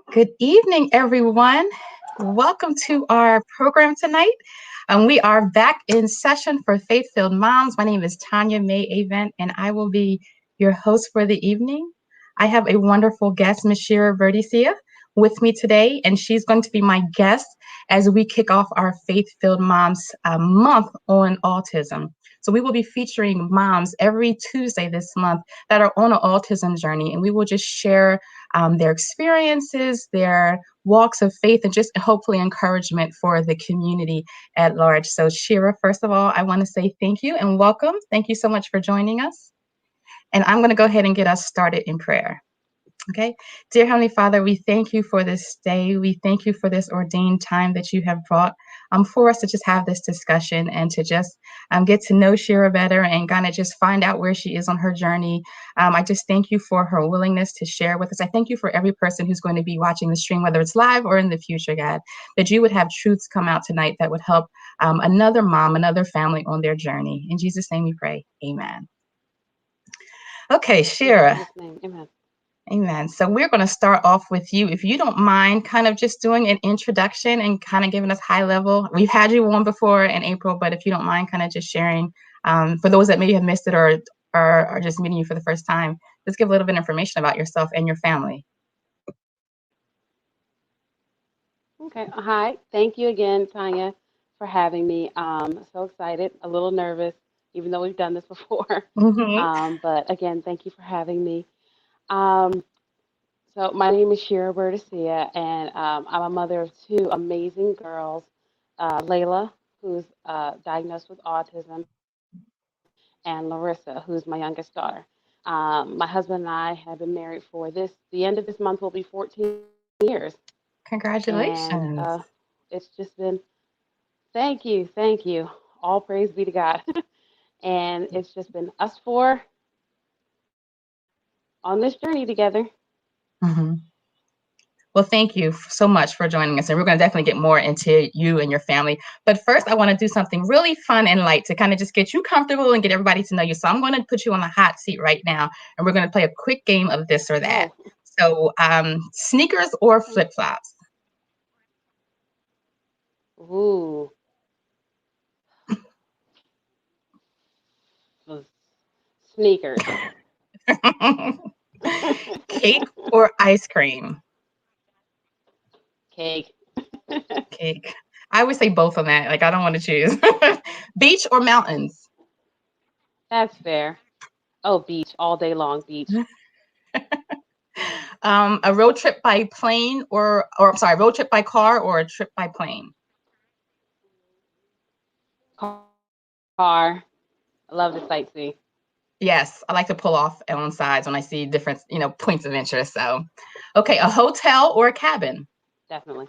Good evening, everyone. Welcome to our program tonight. We are back in session for Faith Filled Moms. My name is Tanya May Avent, and I will be your host for the evening. I have a wonderful guest, Ms. Sheera Berdecia, with me today, and she's going to be my guest as we kick off our Faith Filled Moms month on autism. So we will be featuring moms every Tuesday this month that are on an autism journey, and we will just share their experiences, their walks of faith, and just hopefully encouragement for the community at large. So, Sheera, first of all, I want to say thank you and welcome. Thank you so much for joining us. And I'm going to go ahead and get us started in prayer. Okay. Dear Heavenly Father, we thank you for this day. We thank you for this ordained time that you have brought for us to just have this discussion and to just get to know Sheera better and kind of just find out where she is on her journey. I just thank you for her willingness to share with us. I thank you for every person who's going to be watching the stream, whether it's live or in the future, God, that you would have truths come out tonight that would help another mom, another family on their journey. In Jesus' name we pray. Amen. Okay, Sheera. In Jesus' name, amen. Amen. So we're going to start off with you. If you don't mind kind of just doing an introduction and kind of giving us high level. We've had you on before in April, but if you don't mind kind of just sharing for those that maybe have missed it or are just meeting you for the first time, just give a little bit of information about yourself and your family. Okay. Hi. Thank you again, Tanya, for having me. So excited, a little nervous, even though we've done this before. Mm-hmm. But again, thank you for having me. Um, so my name is Sheera Berdecia, and I'm a mother of two amazing girls, Layla, who's diagnosed with autism, and Larissa, who's my youngest daughter. My husband and I have been married for the end of this month will be 14 years. And Congratulations. it's just been, thank you. All praise be to God. And it's just been us four on this journey together. Mm-hmm. Well, thank you so much for joining us. And we're going to definitely get more into you and your family. But first, I want to do something really fun and light to kind of just get you comfortable and get everybody to know you. So I'm going to put you on the hot seat right now, and we're going to play a quick game of this or that. Oh, So, sneakers or flip flops? ooh, sneakers, Cake or ice cream? cake. Cake. I would say both on that. Like, I don't want to choose. Beach or mountains? That's fair. Oh, beach, all day long, beach. A road trip by plane or I'm sorry, road trip by car or a trip by plane? Car. I love the sightsee. Yes, I like to pull off on sides when I see different, points of interest. So, okay, a hotel or a cabin? Definitely.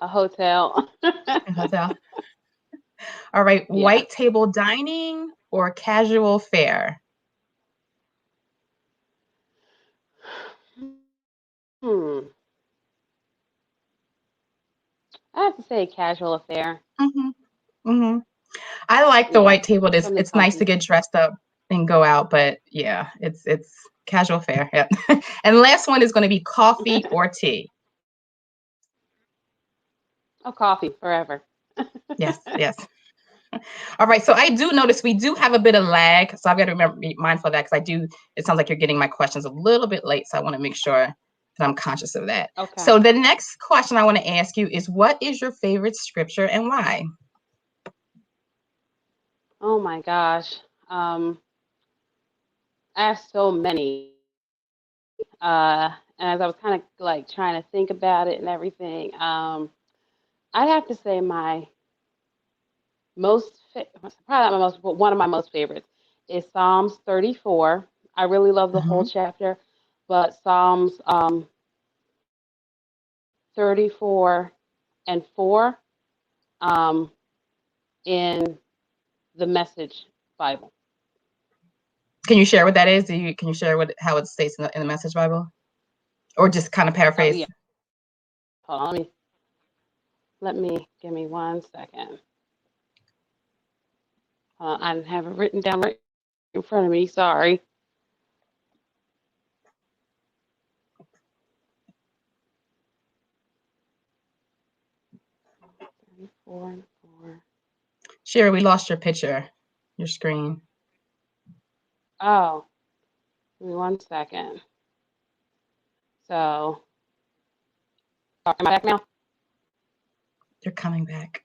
A hotel. A hotel. All right, Yeah. white table dining or casual fare? Hmm. I have to say casual affair. Mm-hmm. Mm-hmm. I like the Yeah. white table. Something It's nice to comfy. get dressed up and go out, but yeah, it's casual fare. Yep. And the last one is going to be coffee or tea. Oh, coffee forever. Yes, yes. All right. So I do notice we do have a bit of lag. So I've got to remember be mindful of that because it sounds like you're getting my questions a little bit late. So I want to make sure that I'm conscious of that. Okay. So the next question I want to ask you is what is your favorite scripture and why? Oh my gosh. Um, I have so many. And as I was kind of like trying to think about it and everything, I'd have to say my probably not my most, but one of my most favorites is Psalms 34. I really love the whole Mhm. chapter, but Psalms 34 and 4 um, in the Message Bible. Can you share what that is? Can you share how it states in the Message Bible, or just kind of Oh paraphrase? yeah. Hold on. Let me give me 1 second. I have it written down right in front of me. Sorry. 34 and 4. Sheera, we lost your picture, your screen. Oh, give me 1 second. So, am I back now? You're coming back.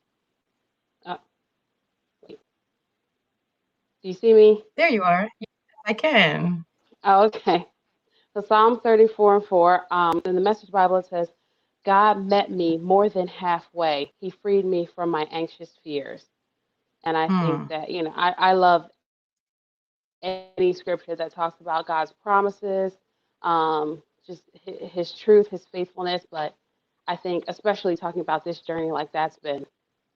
Wait. Do you see me? There you are. Yes, I can. Oh, okay. So Psalm 34 and 4, in the Message Bible, it says, God met me more than halfway. He freed me from my anxious fears. And I think Hmm. that, I love any scripture that talks about God's promises, just his truth, his faithfulness. But I think, especially talking about this journey, like that's been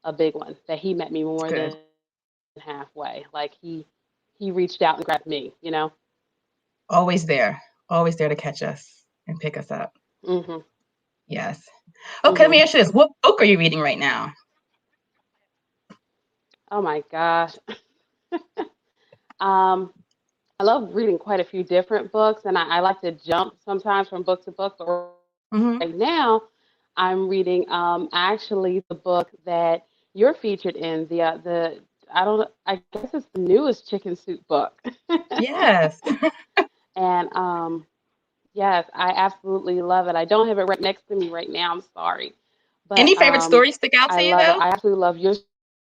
a big one, that he met me more Good. than halfway. Like he reached out and grabbed me. Always there to catch us and pick us up. Mhm. Yes. Okay, let Mhm. me ask you this. What book are you reading right now? Oh my gosh. um, I love reading quite a few different books, and I like to jump sometimes from book to book. But Mm-hmm. right now, I'm reading actually the book that you're featured in. The I guess it's the newest Chicken Soup book. Yes. And yes, I absolutely love it. I don't have it right next to me right now. I'm sorry, but Any favorite stories stick out I to you love it. though? I absolutely love your story.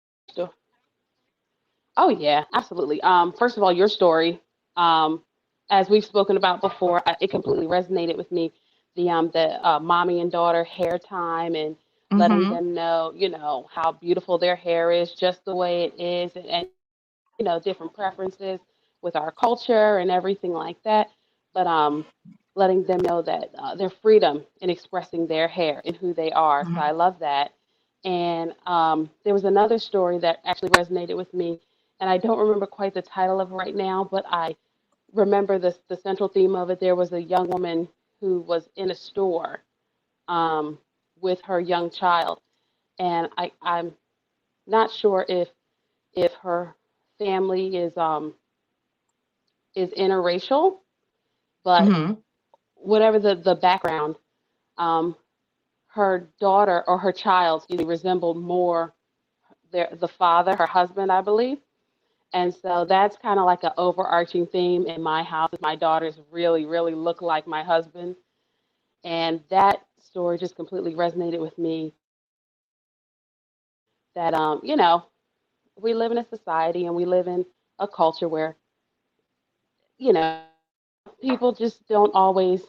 Oh yeah, absolutely. First of all, your story, um, as we've spoken about before, it completely resonated with me. The mommy and daughter hair time and letting Mm-hmm. them know, how beautiful their hair is, just the way it is, and different preferences with our culture and everything like that. But letting them know that their freedom in expressing their hair and who they are. So Mm-hmm. I love that. And there was another story that actually resonated with me, and I don't remember quite the title of it right now, but I remember the central theme of it. There was a young woman who was in a store um, with her young child, and I'm not sure if her family is interracial, but Mm-hmm. whatever the background, um, her daughter or her child, excuse me, resembled more the father, her husband, I believe. And so that's kind of like an overarching theme in my house. My daughters really, really look like my husband. And that story just completely resonated with me that, we live in a society and we live in a culture where, people just don't always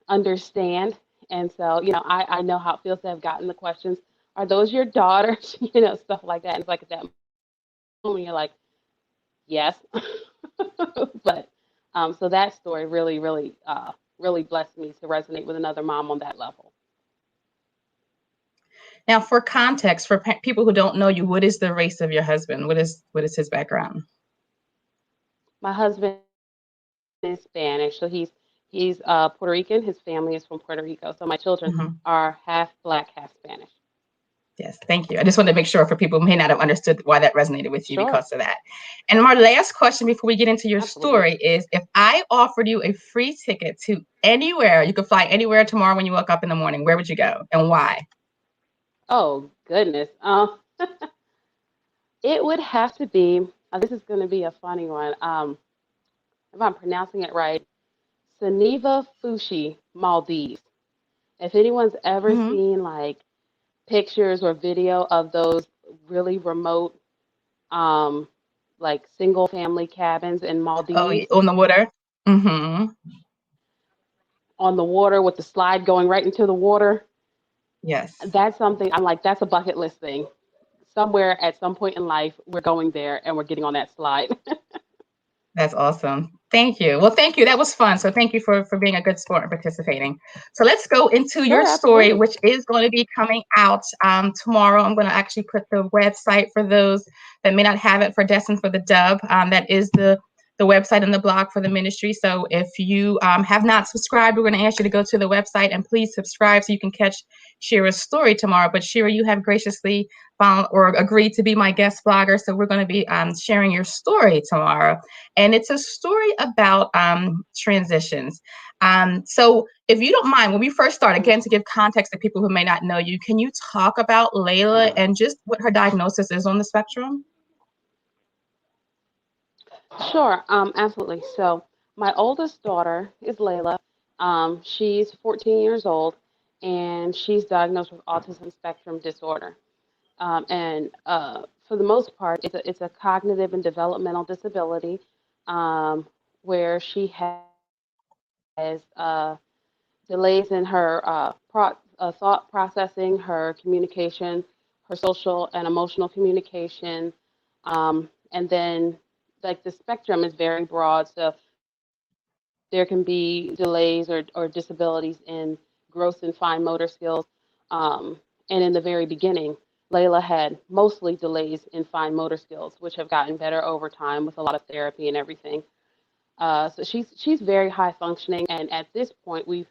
understand. And so, I know how it feels to have gotten the questions, are those your daughters? Stuff like that. And it's like at that moment, you're like, yes. But so that story really, really, really blessed me to resonate with another mom on that level. Now, for context, for people who don't know you, what is the race of your husband? What is his background? My husband is Spanish, so he's Puerto Rican. His family is from Puerto Rico, so my children Mm-hmm. are half black, half Spanish. Yes, thank you. I just wanted to make sure for people who may not have understood why that resonated with you Sure, because of that. And my last question before we get into your absolutely. story is if I offered you a free ticket to anywhere, you could fly anywhere tomorrow when you woke up in the morning, where would you go and why? Oh goodness, it would have to be. This is going to be a funny one. If I'm pronouncing it right, Saniva Fushi, Maldives. If anyone's ever Mm-hmm. seen like pictures or video of those really remote, um, like single family cabins in Oh, Maldives on the water? Mm-hmm. on the water with the slide going right into the water, Yes. that's something I'm like, that's a bucket list thing. Somewhere at some point in life, we're going there and we're getting on that slide. That's awesome. Thank you. Well, thank you. That was fun. So thank you for being a good sport and participating. So let's go into your Sure, story, absolutely. which is going to be coming out tomorrow. I'm going to actually put the website for those that may not have it for Destined for the Dub. That is the the website and the blog for the ministry. So if you have not subscribed, we're going to ask you to go to the website and please subscribe so you can catch Sheera's story tomorrow. But Sheera, you have graciously found or agreed to be my guest blogger. So we're going to be sharing your story tomorrow. And it's a story about transitions. So if you don't mind, when we first start, again, to give context to people who may not know you, can you talk about Layla and just what her diagnosis is on the spectrum? Sure, absolutely. So my oldest daughter is Layla. She's 14 years old, and she's diagnosed with autism spectrum disorder. And for the most part, it's a cognitive and developmental disability um, where she has delays in her thought processing, her communication, her social and emotional communication, and then like the spectrum is very broad. So there can be delays or disabilities in gross and fine motor skills. And in the very beginning, Layla had mostly delays in fine motor skills, which have gotten better over time with a lot of therapy and everything. So she's very high functioning, and at this point, we've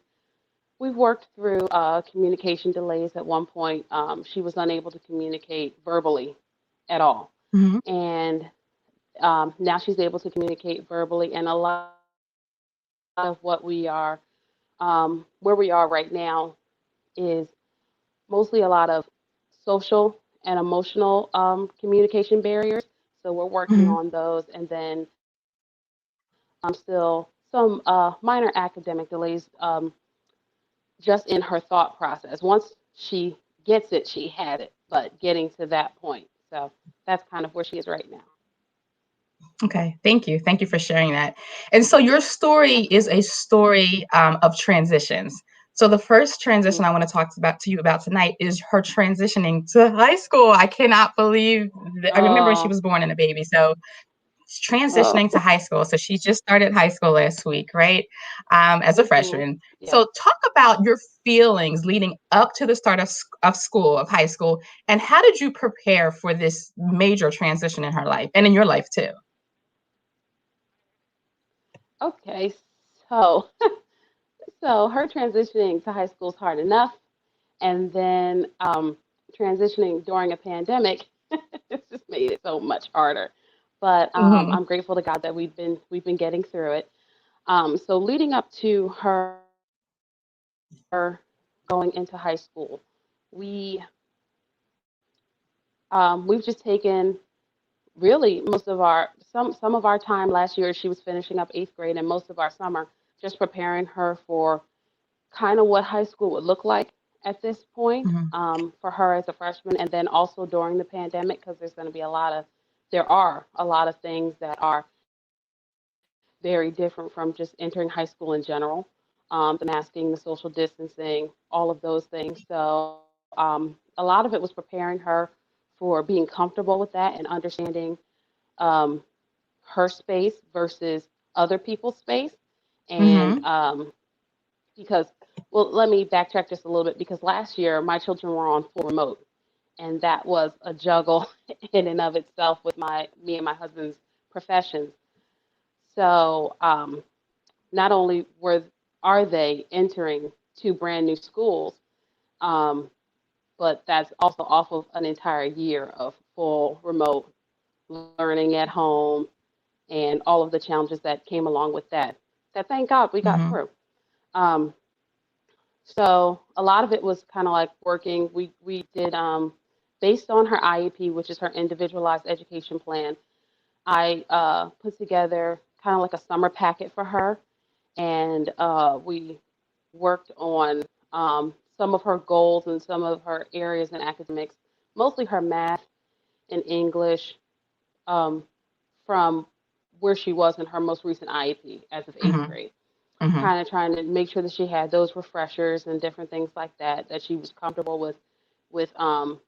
worked through communication delays. At one point, she was unable to communicate verbally at all, Mm-hmm. and now she's able to communicate verbally. And a lot of what we are where we are right now is mostly a lot of social and emotional communication barriers. So we're working Mm-hmm. on those, and then still some minor academic delays just in her thought process. Once she gets it, she had it, but getting to that point. So that's kind of where she is right now. Okay, thank you. Thank you for sharing that. And so your story is Absolutely. a story of transitions. So the first transition Hmm. I want to talk about to you about tonight is her transitioning to high school. I cannot believe that. I remember she Oh, was born in a baby, so oh. transitioning to high school. So she just started high school last week, right? As a Hmm. freshman. Yeah. So talk about your feelings leading up to the start of school, of high school, and how did you prepare for this major transition in her life and in your life too? Okay. So, so her transitioning to high school is hard enough, and then transitioning during a pandemic it's just made it so much harder. But Hmm. I'm grateful to God that we've been getting through it. So leading up to her going into high school, we we've just taken really most of our some of our time last year. She was finishing up eighth grade, and most of our summer just preparing her for kind of what high school would look like at this point Hmm. for her as a freshman, and then also during the pandemic because there are a lot of things that are very different from just entering high school in general. The masking, the social distancing, all of those things. So a lot of it was preparing her for being comfortable with that and understanding um, her space versus other people's space. And Hmm. because, well, let me backtrack just a little bit because last year my children were on full remote, and that was a juggle in and of itself with me and my husband's professions. So not only were are they entering two brand new schools, um, but that's also off of an entire year of full remote learning at home and all of the challenges that came along with that. That thank God we got Hmm. through. Um, so a lot of it was kind of like working. We did based on her IEP, which is her individualized education plan. I put together kind of like a summer packet for her, and we worked on some of her goals and some of her areas in academics, mostly her math and English, um, from where she was in her most recent IEP as of eighth Hmm. grade. Hmm. Kind of trying to make sure that she had those refreshers and different things like that, that she was comfortable with um,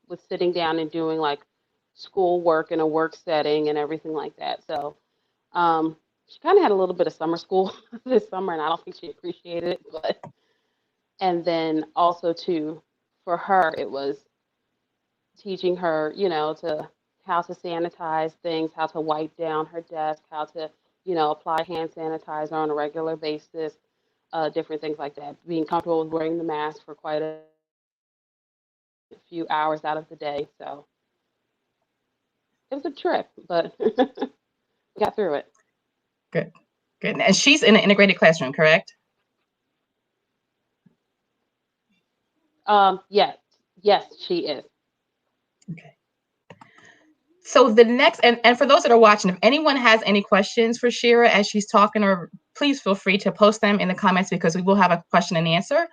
with sitting down and doing like school work in a work setting and everything like that. So she kind of had a little bit of summer school this summer, and I don't think she appreciated it. But and then also too, for her, it was teaching her, to how to sanitize things, how to wipe down her desk, how to, apply hand sanitizer on a regular basis, different things like that. Being comfortable with wearing the mask for quite a few hours out of the day. So it was a trip, but we got through it. Good. Good. And she's in an integrated classroom, correct? Yes, yes, she is. Okay. So the next, and for those that are watching, if anyone has any questions for Sheera as she's talking, or please feel free to post them in the comments, because we will have a question and answer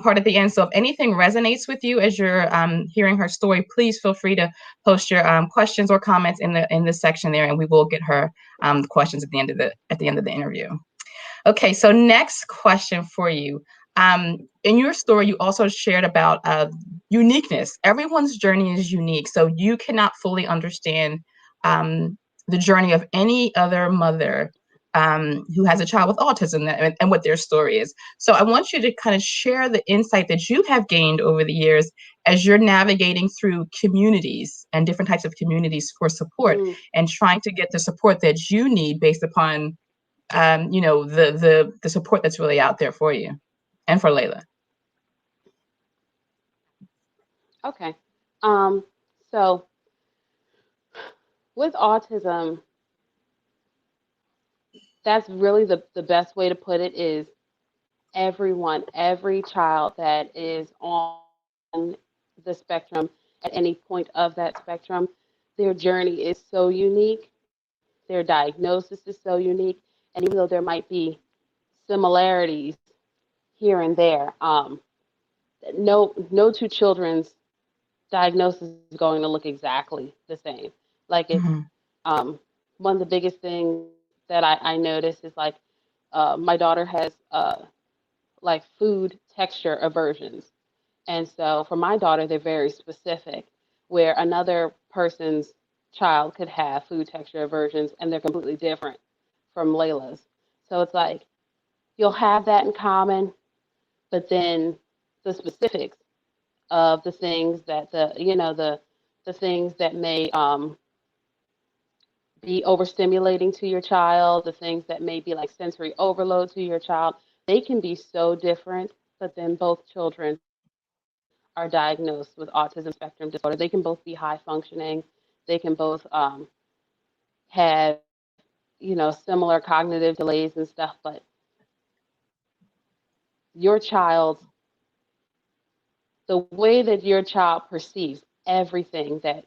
part at the end. So if anything resonates with you as you're hearing her story, please feel free to post your questions or comments in the section there, and we will get her questions at the end of the interview. Okay, so next question for you. In your story, you also shared about uniqueness. Everyone's journey is unique, so you cannot fully understand the journey of any other mother who has a child with autism and what their story is. So I want you to kind of share the insight that you have gained over the years as you're navigating through communities and different types of communities for support, and trying to get the support that you need based upon the support that's really out there for you and for Layla. Okay. So with autism, that's really the best way to put it is every child that is on the spectrum at any point of that spectrum, their journey is so unique, their diagnosis is so unique, and even though there might be similarities here and there, no two children's diagnosis is going to look exactly the same. Like it's one of the biggest things that I notice is like my daughter has like food texture aversions. And so for my daughter, they're very specific, where another person's child could have food texture aversions and they're completely different from Layla's. So it's like you'll have that in common, but then the specifics of the things that the things that may be overstimulating to your child, the things that may be like sensory overload to your child, they can be so different. But then both children are diagnosed with autism spectrum disorder. They can both be high functioning. They can both have similar cognitive delays and stuff. But your child, the way that your child perceives everything that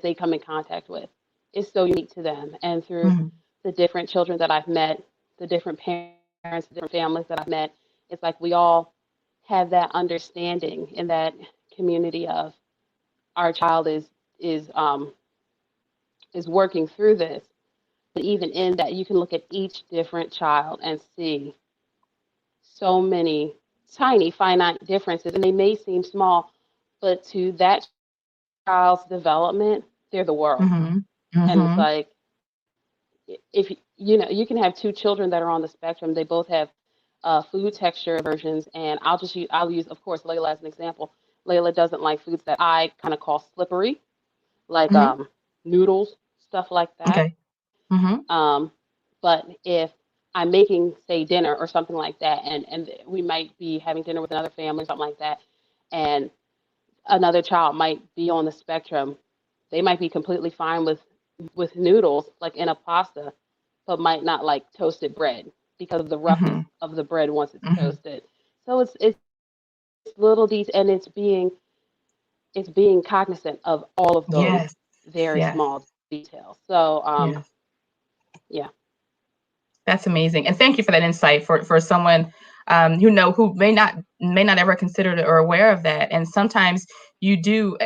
they come in contact with is so unique to them. And through the different children that I've met, the different parents, the different families that I've met, it's like we all have that understanding in that community of our child is working through this. But even in that, you can look at each different child and see so many tiny finite differences, and they may seem small, but to that child's development, they're the world. And it's like if you can have two children that are on the spectrum, they both have food texture aversions, and I'll use of course Layla as an example. Layla doesn't like foods that I kind of call slippery, like noodles, stuff like that. Okay. But if I'm making, say, dinner or something like that, and we might be having dinner with another family, something like that, and another child might be on the spectrum, they might be completely fine with noodles, like in a pasta, but might not like toasted bread because of the roughness of the bread once it's toasted. So it's little details, and it's being cognizant of all of those Yes. very Yes. small details. So Yes. yeah. That's amazing. And thank you for that insight for someone who may not ever considered it or aware of that. And sometimes you do,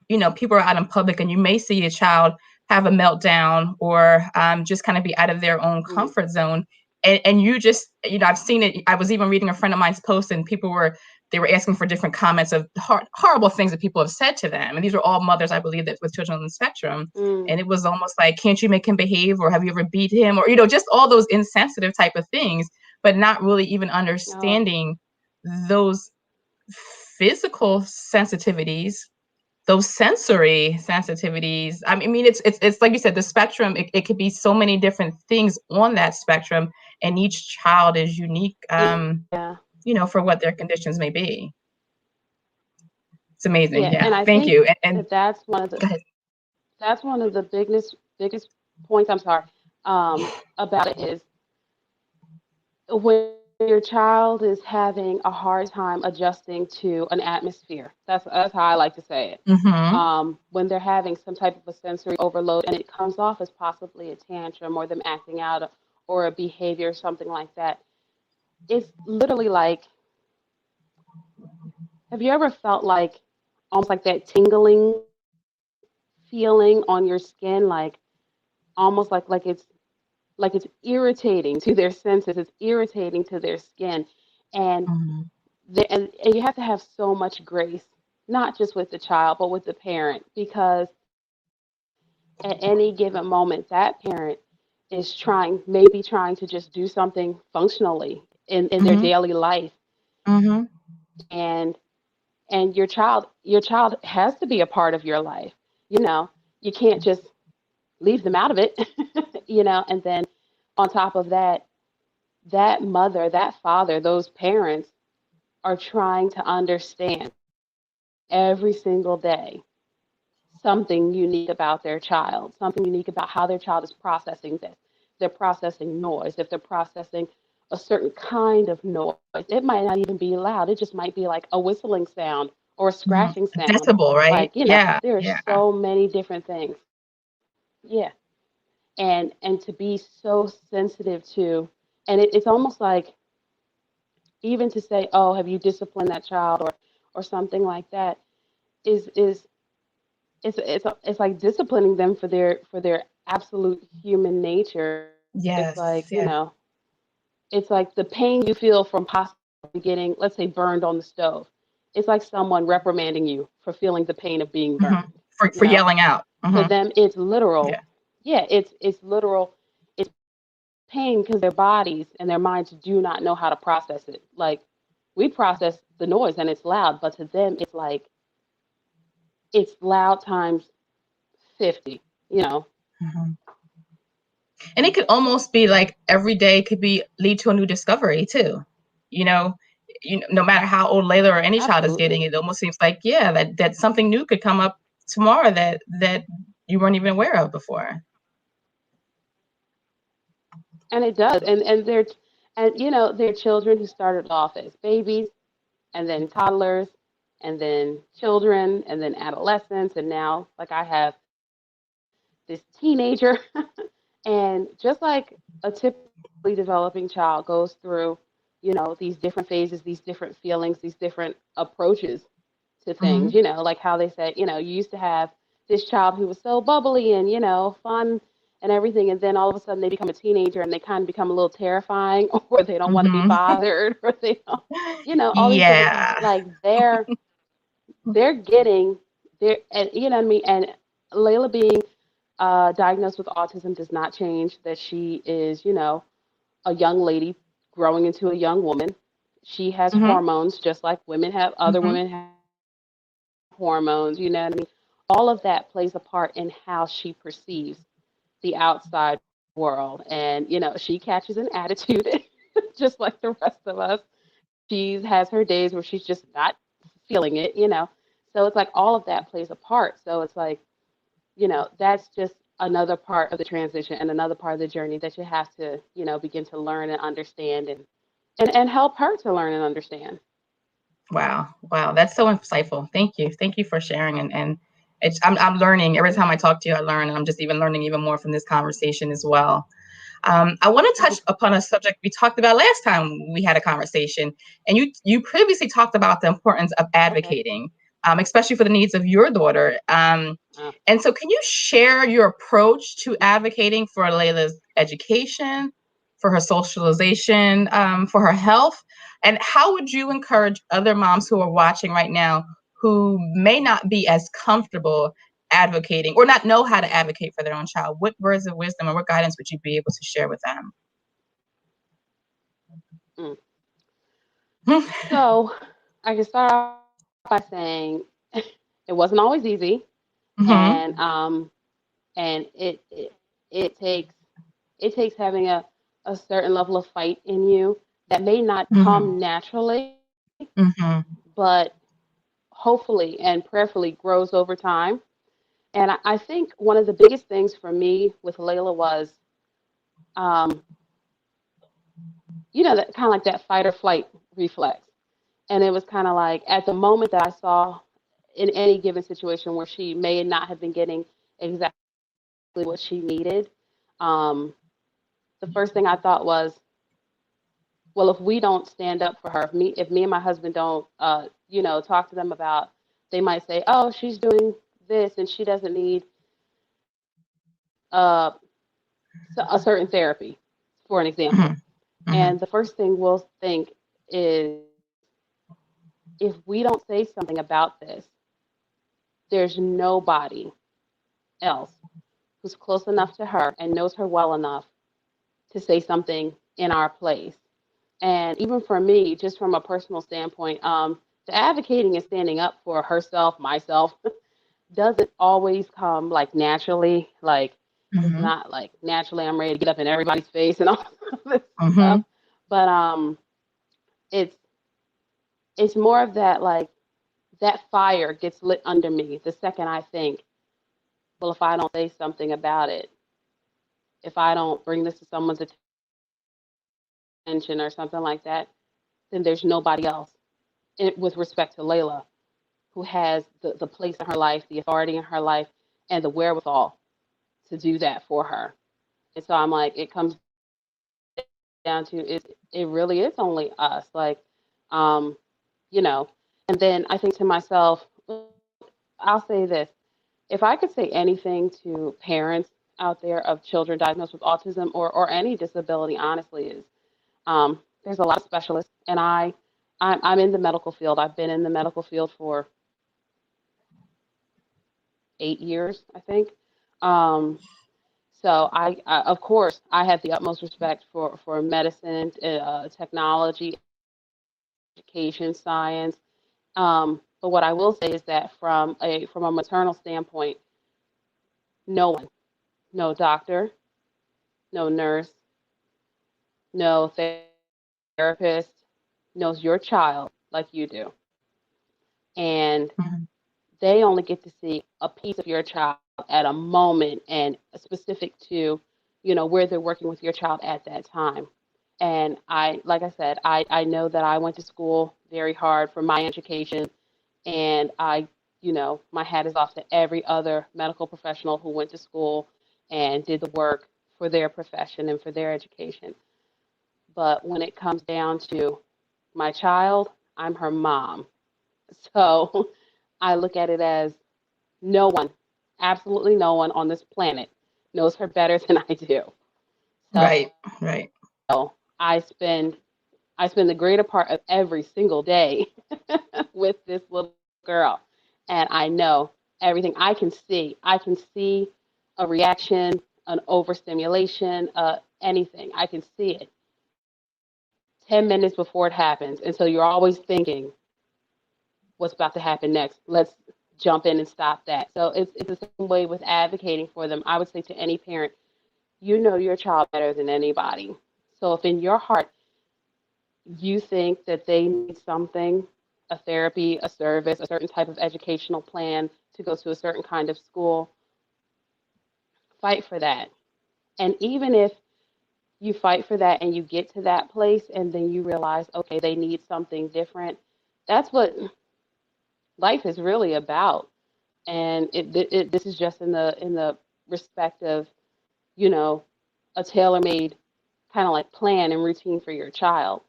people are out in public and you may see a child have a meltdown or just kind of be out of their own comfort zone. And you just, I've seen it. I was even reading a friend of mine's post, and they were asking for different comments of horrible things that people have said to them. And these are all mothers, I believe, that with children on the spectrum. And it was almost like, can't you make him behave? Or have you ever beat him? Or, just all those insensitive type of things, but not really even understanding those physical sensitivities, those sensory sensitivities. I mean, it's like you said, the spectrum. It could be so many different things on that spectrum, and each child is unique. Yeah. For what their conditions may be. It's amazing. Yeah, and Yeah, I thank think you. And that go ahead. that's one of the biggest points. I'm sorry, about it is when your child is having a hard time adjusting to an atmosphere. That's how I like to say it. Mm-hmm. When they're having some type of a sensory overload and it comes off as possibly a tantrum or them acting out or a behavior or something like that, it's literally like, have you ever felt like almost like that tingling feeling on your skin, like almost like it's irritating to their senses, it's irritating to their skin, and Mm-hmm. and you have to have so much grace, not just with the child but with the parent, because at any given moment that parent is maybe trying to just do something functionally in their Mm-hmm. daily life, Mm-hmm. and your child has to be a part of your life. You can't just leave them out of it. And then on top of that, that mother, that father, those parents are trying to understand every single day something unique about their child, something unique about how their child is processing this. If they're processing noise, if they're processing a certain kind of noise, it might not even be loud. It just might be like a whistling sound or a Mm-hmm. scratching sound. Decibel, right? Like, Yeah. there are Yeah. so many different things. Yeah. And to be so sensitive to, and it's almost like, even to say, oh, have you disciplined that child, or something like that, is it's like disciplining them for their absolute human nature. It's like, Yes. Yeah. it's like the pain you feel from possibly getting, let's say, burned on the stove. It's like someone reprimanding you for feeling the pain of being Mm-hmm. burned. For yelling out. To Mm-hmm. them, it's Yeah. literal. Yeah, it's literal. It's pain because their bodies and their minds do not know how to process it. Like, we process the noise and it's loud, but to them, it's like it's loud times 50. You know. Mm-hmm. And it could almost be like every day could be lead to a new discovery too. You know, no matter how old Layla or any child is getting, Absolutely. it almost seems like, yeah, that something new could come up tomorrow that you weren't even aware of before. And it does. And they're children who started off as babies, and then toddlers, and then children, and then adolescents, and now, like, I have this teenager. And just like a typically developing child goes through, these different phases, these different feelings, these different approaches to things, Mm-hmm. like how they said, you used to have this child who was so bubbly and, fun and everything. And then all of a sudden they become a teenager and they kind of become a little terrifying, or they don't want to be Mm-hmm. bothered, or they don't, all these different things. Yeah. Like, they're getting, and you know what I mean? And Layla being diagnosed with autism does not change that she is, a young lady growing into a young woman. She has Mm-hmm. hormones just like other Mm-hmm. women have hormones, you know what I mean? All of that plays a part in how she perceives the outside world. And, she catches an attitude just like the rest of us. She has her days where she's just not feeling it. So it's like all of that plays a part. So it's like, that's just another part of the transition and another part of the journey that you have to, begin to learn and understand, and help her to learn and understand. Wow. Wow. That's so insightful. Thank you. Thank you for sharing. And I'm learning every time I talk to you. I learn, and I'm just even learning even more from this conversation as well. I want to touch upon a subject we talked about last time we had a conversation, and you previously talked about the importance of Okay. advocating, especially for the needs of your daughter. Uh, And so, can you share your approach to advocating for Layla's education, for her socialization, for her health, and how would you encourage other moms who are watching right now who may not be as comfortable advocating or not know how to advocate for their own child? What words of wisdom or what guidance would you be able to share with them? mm. So I can start off by saying, It wasn't always easy, Mm-hmm. and it takes having a certain level of fight in you that may not Mm-hmm. come naturally, Mm-hmm. but hopefully and prayerfully grows over time. And I think one of the biggest things for me with Layla was, um, that kind of like that fight or flight reflex. And it was kind of like at the moment that I saw in any given situation where she may not have been getting exactly what she needed, um, the first thing I thought was, well, if we don't stand up for her, if me and my husband don't, talk to them about, they might say, oh, she's doing this and she doesn't need a certain therapy, for an example. Mm-hmm. And the first thing we'll think is, if we don't say something about this, there's nobody else who's close enough to her and knows her well enough to say something in our place. And even for me, just from a personal standpoint, the advocating and standing up for herself, myself, doesn't always come like naturally. Like it's Mm-hmm. not like naturally I'm ready to get up in everybody's face and all this Mm-hmm. stuff. But it's it's more of that, like that fire gets lit under me the second I think, well, if I don't say something about it, if I don't bring this to someone's attention or something like that, then there's nobody else with respect to Layla who has the place in her life, the authority in her life, and the wherewithal to do that for her. And so I'm like, it comes down to it really is only us. Like, um, you know, and then I think to myself, I'll say this. If I could say anything to parents out there of children diagnosed with autism or any disability, honestly, is there's a lot of specialists, and I'm in the medical field. I've been in the medical field for 8 years, I think. Um, so of course, I have the utmost respect for medicine, technology, education, science. But what I will say is that from a maternal standpoint, no one, no doctor, no nurse, no therapist knows your child like you do, and Mm-hmm. they only get to see a piece of your child at a moment and specific to, where they're working with your child at that time. And like I said, I know that I went to school very hard for my education, and my hat is off to every other medical professional who went to school and did the work for their profession and for their education. But when it comes down to my child, I'm her mom. So I look at it as no one, absolutely no one on this planet knows her better than I do. So Right. Right. I spend I spend the greater part of every single day with this little girl, and I know everything. I can see a reaction, an overstimulation, anything. I can see it 10 minutes before it happens, and so you're always thinking, what's about to happen next? Let's jump in and stop that. So it's the same way with advocating for them. I would say to any parent, you know your child better than anybody. So if in your heart you think that they need something, a therapy, a service, a certain type of educational plan to go to a certain kind of school, fight for that. And even if you fight for that and you get to that place and then you realize, okay, they need something different, that's what life is really about. And this is just in the respect of, you know, a tailor-made kind of like plan and routine for your child.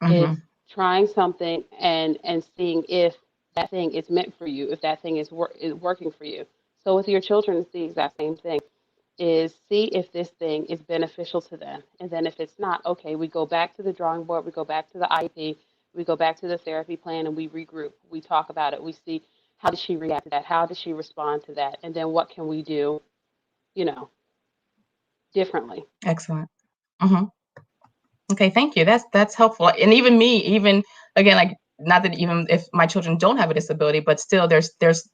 It's Mm-hmm. trying something and seeing if that thing is meant for you, if that thing is working for you. So with your children, it's the exact same thing. Is see if this thing is beneficial to them, and then if it's not, okay, we go back to the drawing board, we go back to the IEP, we go back to the therapy plan, and we regroup. We talk about it. We see how did she react to that, how did she respond to that, and then what can we do, you know, differently. Excellent. Mm-hmm. Okay, thank you. That's helpful. And even me, even again, like not that even if my children don't have a disability, but still there's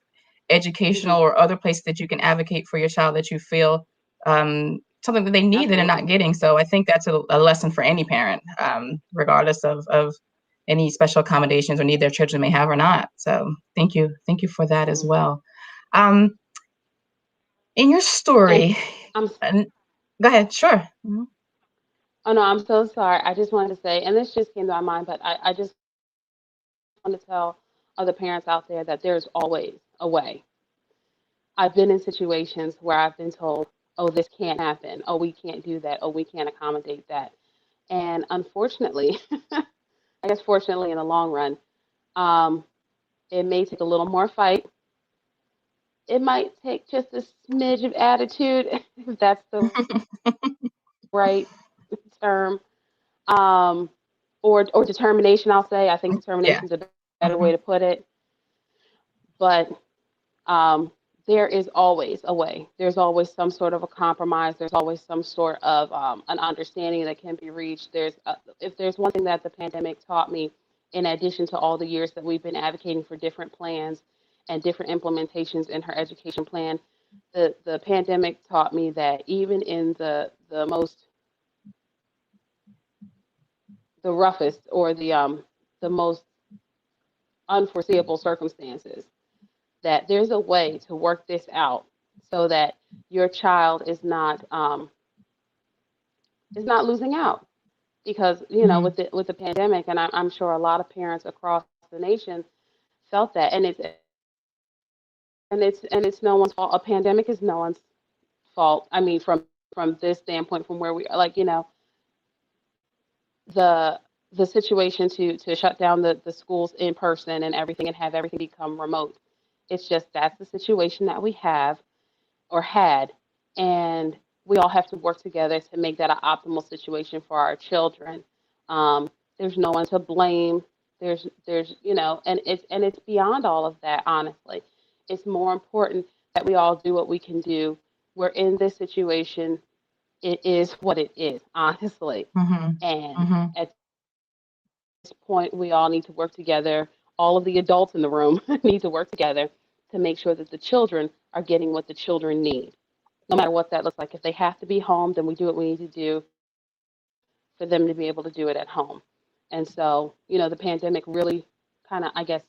educational Hmm. or other places that you can advocate for your child that you feel something that they need that they're not Absolutely. getting. So I think that's a lesson for any parent, regardless of any special accommodations or need their children may have or not. So thank you for that as Hmm. well. Um, in your And story, I'm, go ahead, sure. Mhm. oh no, I'm so sorry. I just wanted to say, and this just came to my mind, but I just want to tell other parents out there that there's always a way. I've been in situations where I've been told, oh, this can't happen. Oh, we can't do that. Oh, we can't accommodate that. And unfortunately, I guess fortunately in the long run, um, it may take a little more fight. It might take just a smidge of attitude, if that's the right term, um, or determination. I'll say. I think Yeah. determination is a better Hmm. way to put it. But um, there is always a way. There's always some sort of a compromise. There's always some sort of an understanding that can be reached. If there's one thing that the pandemic taught me, in addition to all the years that we've been advocating for different plans and different implementations in her education plan, the pandemic taught me that even in the most the roughest or the most unforeseeable circumstances, that there's a way to work this out so that your child is not losing out, because Hmm. with the pandemic, and I'm sure a lot of parents across the nation felt that, and it's no one's fault. A pandemic is no one's fault. I mean, from this standpoint, from where we are, like, the the situation to shut down the schools in person and everything, and have everything become remote. It's just that's the situation that we have or had, and we all have to work together to make that an optimal situation for our children. Um, there's no one to blame. And it's beyond all of that. Honestly, it's more important that we all do what we can do. We're in this situation. It is what it is, honestly. Hmm. And Hmm. at this point, we all need to work together. All of the adults in the room need to work together to make sure that the children are getting what the children need, no matter what that looks like. If they have to be home, then we do what we need to do for them to be able to do it at home. And so, the pandemic really kind of, I guess,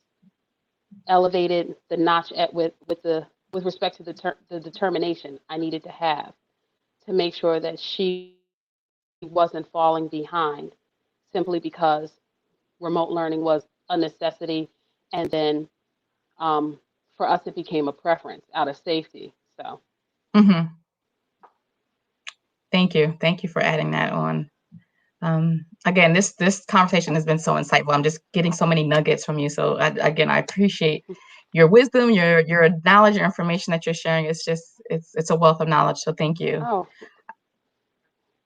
elevated the notch with respect to the determination I needed to have to make sure that she wasn't falling behind simply because remote learning was a necessity, and then um, for us it became a preference out of safety. So, Hmm. Thank you for adding that on. Again, this conversation has been so insightful. I'm just getting so many nuggets from you. So again, I appreciate your wisdom, your knowledge, your information that you're sharing. It's a wealth of knowledge. So thank you. oh,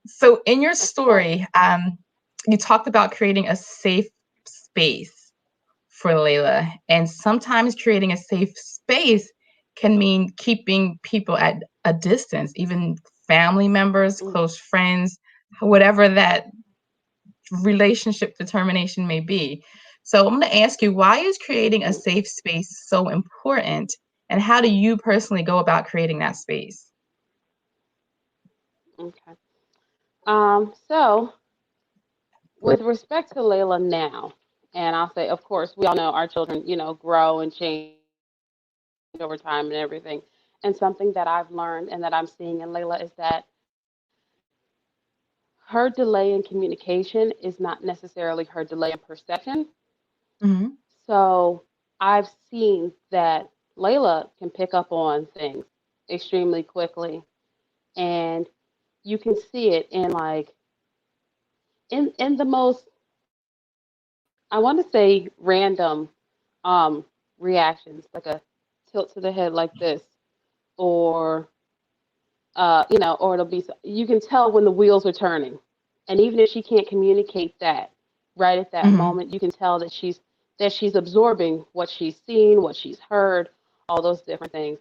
So in your of course. story, you talked about creating a safe space for Layla, and sometimes creating a safe space can mean keeping people at a distance, even family members, Mm, close friends, whatever that relationship determination may be. So I'm going to ask you, why is creating a mm, safe space so important? And how do you personally go about creating that space? okay. So with respect to Layla now, and I'll say, of course, we all know our children, grow and change over time and everything. And something that I've learned and that I'm seeing in Layla is that her delay in communication is not necessarily her delay in perception. Hmm. So I've seen that Layla can pick up on things extremely quickly, and you can see it in, like, in the most, I want to say, random um, reactions, like a tilt to the head like this, or or it'll be, you can tell when the wheels are turning, and even if she can't communicate that right at that Hmm. moment, you can tell that she's absorbing what she's seen, what she's heard, all those different things.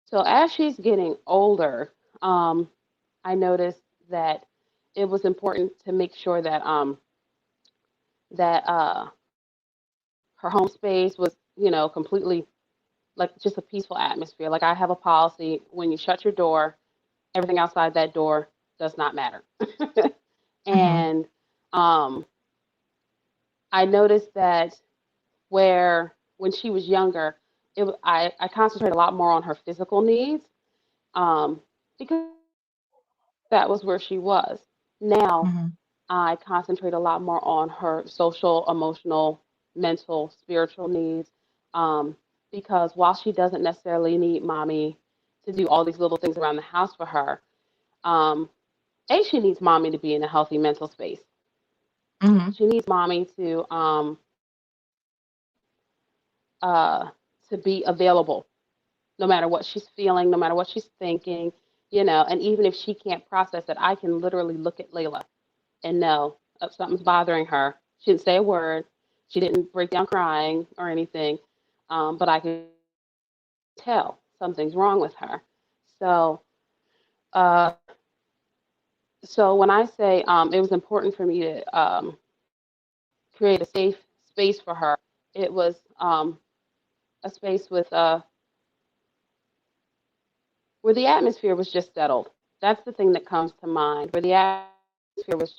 So as she's getting older, um, I noticed that it was important to make sure that her home space was, completely. like just a peaceful atmosphere. Like I have a policy: when you shut your door, everything outside that door does not matter. Mhm. And um, I noticed that where when she was younger, I concentrated a lot more on her physical needs, because that was where she was. Now Mhm. I concentrate a lot more on her social, emotional, mental, spiritual needs, um, because while she doesn't necessarily need mommy to do all these little things around the house for her, um, she needs mommy to be in a healthy mental space. Mhm. She needs mommy uh, to be available no matter what she's feeling, no matter what she's thinking, and even if she can't process it, I can literally look at Layla and know if something's bothering her. She didn't say a word. She didn't break down crying or anything, but I can tell something's wrong with her. So, uh, so when I say it was important for me to create a safe space for her, it was a space with where the atmosphere was just settled. That's the thing that comes to mind, where the atmosphere was just settled,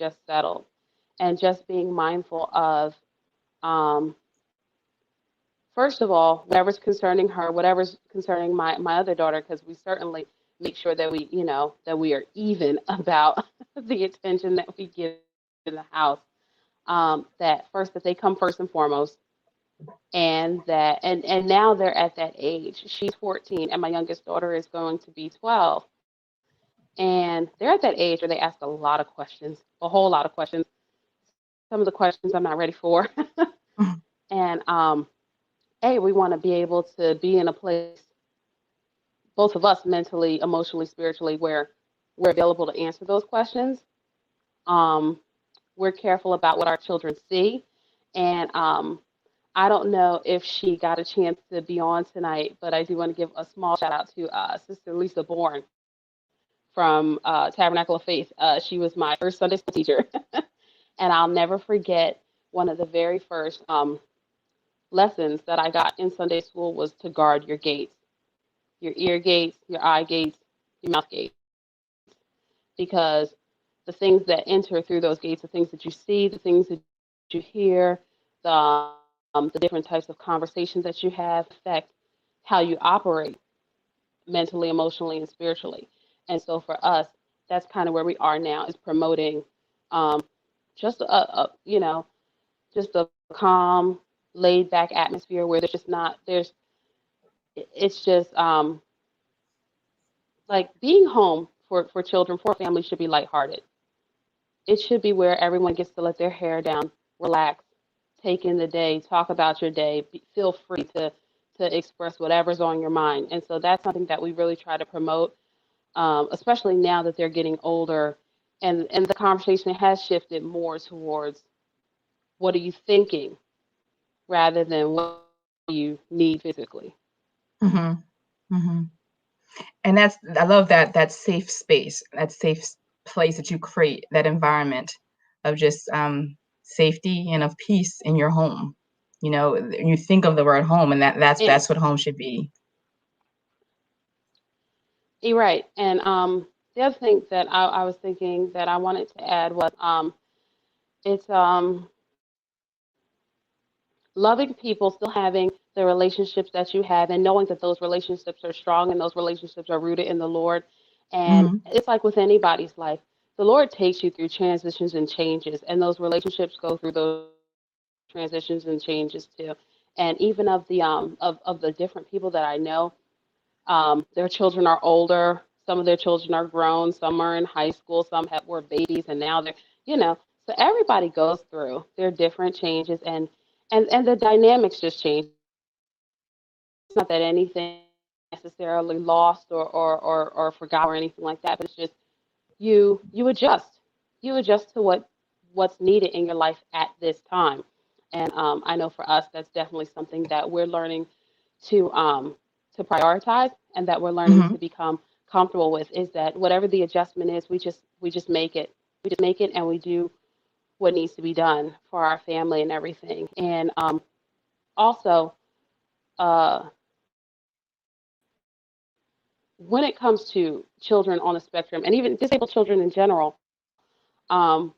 and just being mindful of, um, first of all, whatever's concerning her, whatever's concerning my other daughter, because we certainly make sure that we are even about the attention that we give in the house. That first, that they come first and foremost, and and now they're at that age. She's 14, and my youngest daughter is going to be 12. And they're at that age where they ask a lot of questions, a whole lot of questions. Some of the questions I'm not ready for. Mhm. And we want to be able to be in a place, both of us, mentally, emotionally, spiritually, where we're available to answer those questions. Um, we're careful about what our children see. And I don't know if she got a chance to be on tonight, but I do want to give a small shout out to Sister Lisa Bourne from Tabernacle of Faith. She was my first Sunday school teacher. And I'll never forget one of the very first lessons that I got in Sunday school was to guard your gates, your ear gates, your eye gates, your mouth gates, because the things that enter through those gates, the things that you see, the things that you hear, the different types of conversations that you have affect how you operate mentally, emotionally, and spiritually. And so for us, that's kind of where we are now, is promoting um, just just a calm, laid back atmosphere where there's just not there's it's just like being home for children, for families, should be lighthearted. It should be where everyone gets to let their hair down, relax, take in the day, talk about your day, feel free to express whatever's on your mind. And so that's something that we really try to promote, especially now that they're getting older, and the conversation has shifted more towards what are you thinking rather than what you need physically. Mhm. Mhm. And I love that safe space, that place that you create, that environment of just safety and of peace in your home. You think of the word home, and And that's what home should be. you're right. And the other thing that I was thinking that I wanted to add was it's loving people, still having the relationships that you have, and knowing that those relationships are strong and those relationships are rooted in the Lord. And Mhm. it's like with anybody's life, the Lord takes you through transitions and changes, and those relationships go through those transitions and changes too. And even of the different people that I know, their children are older. Some of their children are grown. Some are in high school. Some were babies, and now they're, you know. So everybody goes through their different changes, and the dynamics just change. It's not that anything necessarily lost or forgotten or anything like that, but it's just you adjust. You adjust to what's needed in your life at this time. And I know for us, that's definitely something that we're learning to um, to prioritize, and that we're learning to Mhm. become comfortable with. Is that whatever the adjustment is, we just make it. We just make it, and we do what needs to be done for our family and everything. And also, uh, when it comes to children on the spectrum and even disabled children in general, um,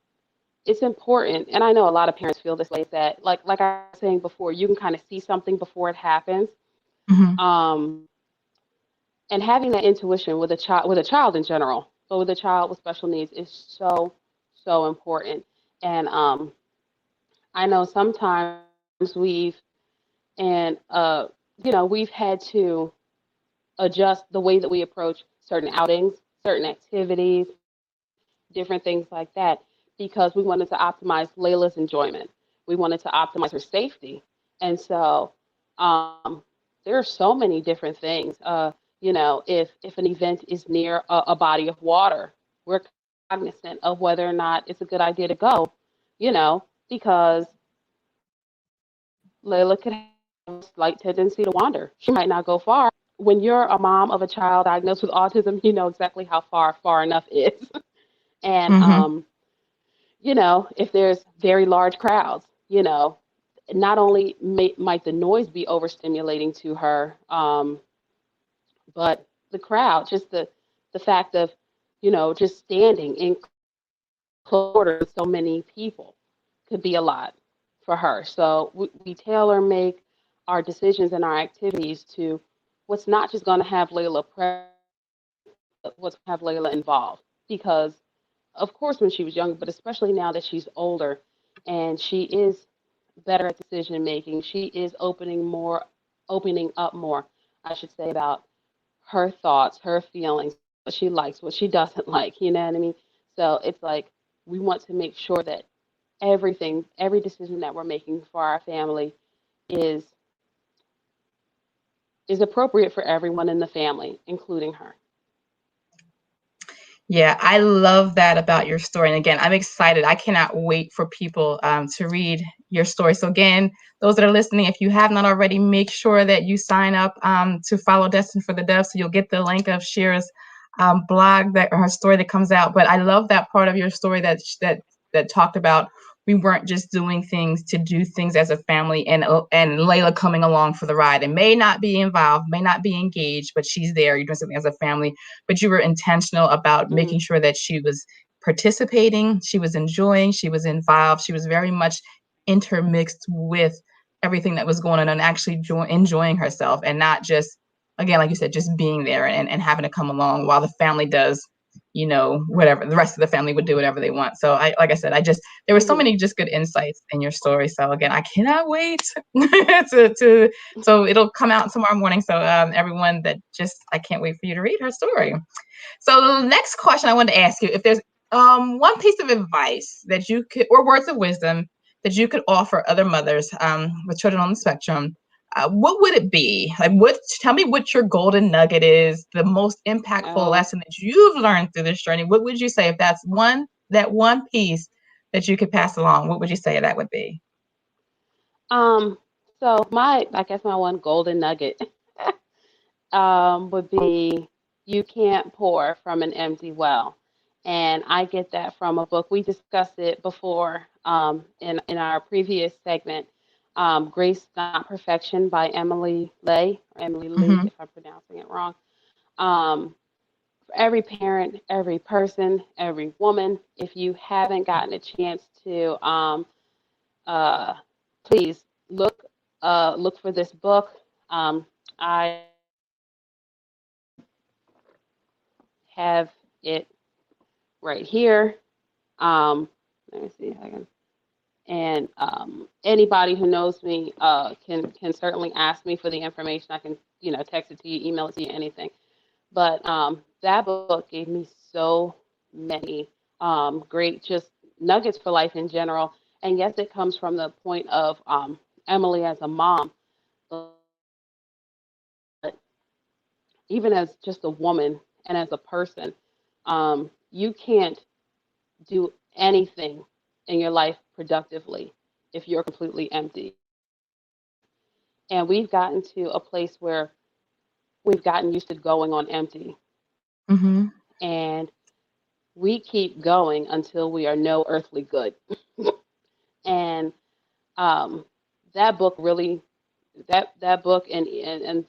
it's important, and I know a lot of parents feel this way, is that like I was saying before, you can kind of see something before it happens. Hmm. Um, and having that intuition with a child in general, but with a child with special needs is so important. And I know sometimes and we've had to adjust the way that we approach certain outings, certain activities, different things like that, because we wanted to optimize Layla's enjoyment. We wanted to optimize her safety. And so um, there are so many different things. If an event is near a body of water, we're cognizant of whether or not it's a good idea to go, because Layla could have a slight tendency to wander. She might not go far. When you're a mom of a child diagnosed with autism, you know exactly how far enough is. And Hmm. if there's very large crowds, not only might the noise be overstimulating to her, but the crowd, just the fact of, just standing in quarters with so many people could be a lot for her. So we tailor make our decisions and our activities to what's not just going to have Layla present, but what's going to have Layla involved. Because, of course, when she was young, but especially now that she's older and she is better at decision making, she is opening up more, I should say, about her thoughts, her feelings, what she likes, what she doesn't like, you know what I mean? So it's like we want to make sure that every decision that we're making for our family is is appropriate for everyone in the family, including her. Yeah, I love that about your story. And again, I'm excited. I cannot wait for people to read your story. So again, those that are listening, if you have not already, make sure that you sign up to follow Destined for the Dove, so you'll get the link of Sheera's blog, that or her story that comes out. But I love that part of your story that talked about we weren't just doing things to do things as a family, and Layla coming along for the ride and may not be involved, may not be engaged, but she's there. You're doing something as a family, but you were intentional about Mm-hmm. making sure that she was participating, she was enjoying, she was involved, she was very much intermixed with everything that was going on, and actually enjoying herself, and not just, again, like you said, just being there and having to come along while the family does, whatever the rest of the family would do, whatever they want. So like I said, there were so Mm-hmm. many just good insights in your story. So again, I cannot wait to so it'll come out tomorrow morning. So everyone that I can't wait for you to read her story. So the next question I wanted to ask you, if there's one piece of advice that you could, or words of wisdom that you could offer other mothers with children on the spectrum, what would it be? Like, tell me what your golden nugget is, the most impactful Oh, lesson that you've learned through this journey. What would you say, if that's that one piece that you could pass along? What would you say that would be? um, so I guess my one golden nugget would be you can't pour from an empty well. And I get that from a book. We discussed it before in our previous segment, Grace Not Perfection by Emily Lay, or Emily Lee, Mm-hmm. if I'm pronouncing it wrong. Um, for every parent, every person, every woman, if you haven't gotten a chance to, uh, please look for this book. I have it right here. Let me see if I can. And anybody who knows me can certainly ask me for the information. I can text it to you, email it to you, anything. But that book gave me so many great just nuggets for life in general. And yes, it comes from the point of Emily as a mom, but even as just a woman and as a person, you can't do anything in your life productively if you're completely empty. And we've gotten to a place where we've gotten used to going on empty. Mm-hmm. And we keep going until we are no earthly good. And um, that book really that book and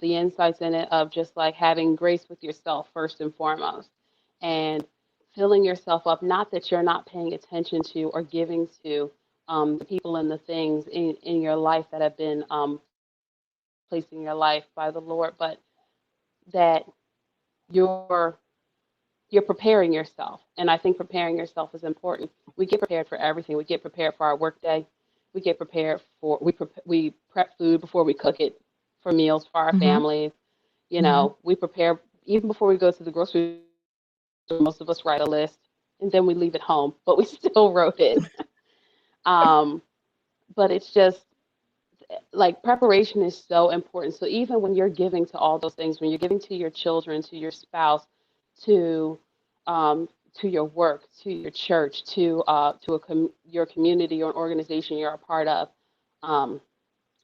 the insights in it of just like having grace with yourself first and foremost, and filling yourself up. Not that you're not paying attention to or giving to the people and the things in your life that have been placed in your life by the Lord, but that you're you're preparing yourself. And I think preparing yourself is important. We get prepared for everything. We get prepared for our workday. We get prepared for we prep food before we cook it for meals for our Mm-hmm. families. You Mm-hmm. know, we prepare even before we go to the grocery store. Most of us write a list and then we leave it home, but we still wrote it. Um, but it's just like preparation is so important. So even when you're giving to all those things, when you're giving to your children, to your spouse, to um, to your work, to your church, to your community or an organization you're a part of, um,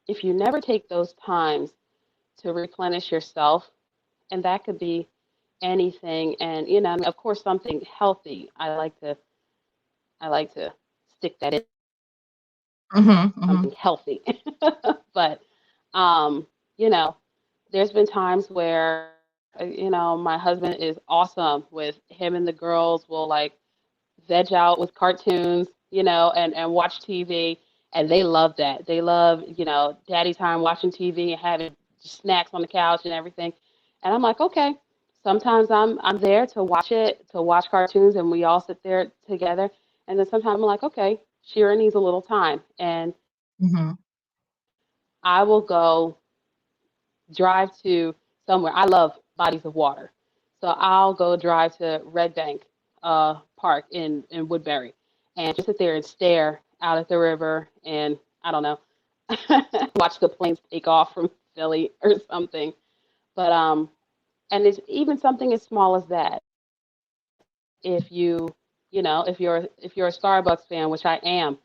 if you never take those times to replenish yourself, and that could be anything, and you know, I mean, of course, something healthy. I like to stick that in Mm-hmm. Mm-hmm. something healthy, but you know, there's been times where you know my husband is awesome with him and the girls will like veg out with cartoons, you know, and watch TV, and they love that. They love, you know, daddy time watching TV and having snacks on the couch and everything. And I'm like, okay. Sometimes I'm there to watch it, to watch cartoons, and we all sit there together. And then sometimes I'm like, okay, Shira needs a little time, and Mm-hmm. I will go drive to somewhere. I love bodies of water. So I'll go drive to Red Bank Park in Woodbury and just sit there and stare out at the river and I don't know, watch the planes take off from Philly or something. But and it's even something as small as that. If you know, if you're a Starbucks fan, which I am,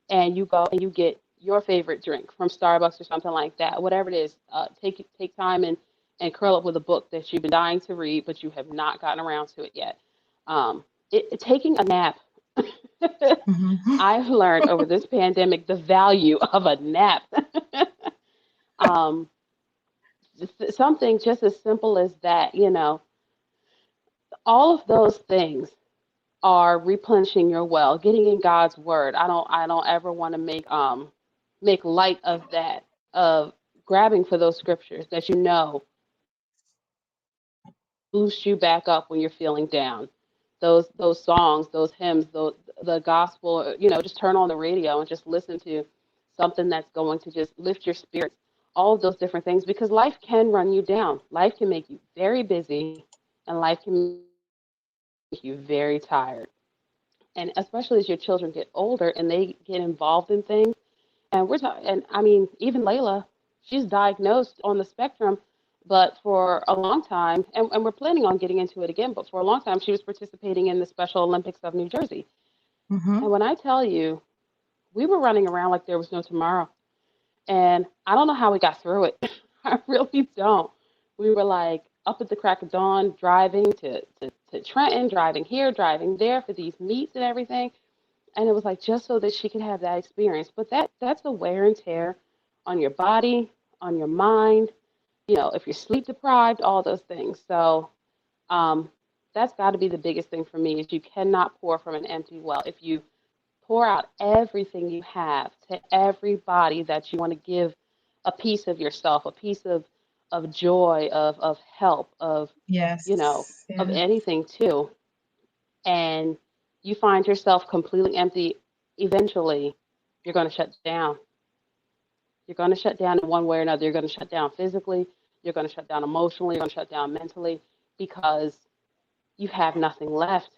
and you go and you get your favorite drink from Starbucks or something like that, whatever it is, take time and curl up with a book that you've been dying to read, but you have not gotten around to it yet. Taking a nap. Mm-hmm. I've learned over this pandemic the value of a nap. um, Something just as simple as that, you know, all of those things are replenishing your well, getting in God's word. I don't ever want to make light of that, of grabbing for those scriptures that you know boost you back up when you're feeling down. Those songs, those hymns, the gospel, you know, just turn on the radio and just listen to something that's going to just lift your spirits. All of those different things because life can run you down. Life can make you very busy and life can make you very tired. And especially as your children get older and they get involved in things. And we're talking, and I mean, even Layla, she's diagnosed on the spectrum, but for a long time, and we're planning on getting into it again, but for a long time, she was participating in the Special Olympics of New Jersey. Mm-hmm. And when I tell you, we were running around like there was no tomorrow. And I don't know how we got through it. I really don't. We were like up at the crack of dawn, driving to Trenton, driving here, driving there for these meets and everything. And it was like just so that she could have that experience. But that's a wear and tear on your body, on your mind, you know, if you're sleep deprived, all those things. So um, that's got to be the biggest thing for me is you cannot pour from an empty well. If you pour out everything you have to everybody that you want to give a piece of yourself, a piece of joy, of help, of you know, Yes. of Yeah. anything too, and you find yourself completely empty, eventually you're going to shut down. You're going to shut down in one way or another. You're going to shut down physically, you're going to shut down emotionally, you're going to shut down mentally because you have nothing left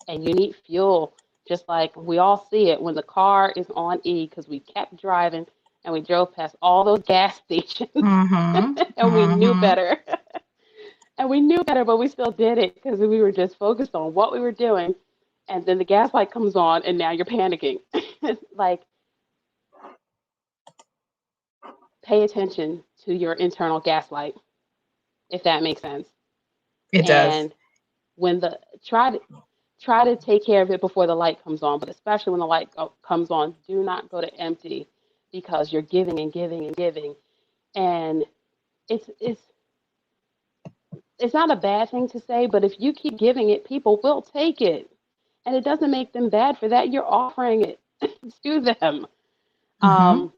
and you need fuel. Just like we all see it when the car is on E because we kept driving and we drove past all those gas stations Mm-hmm. and we knew Mm-hmm. better. And we knew better, but we still did it because we were just focused on what we were doing. And then the gas light comes on, and now you're panicking. Like, pay attention to your internal gaslight, if that makes sense. It does. And when the try to take care of it before the light comes on, but especially when the light comes on, do not go to empty because you're giving and giving and giving. And it's it's not a bad thing to say, but if you keep giving it, people will take it. And it doesn't make them bad for that. You're offering it to them. Mm-hmm. Um,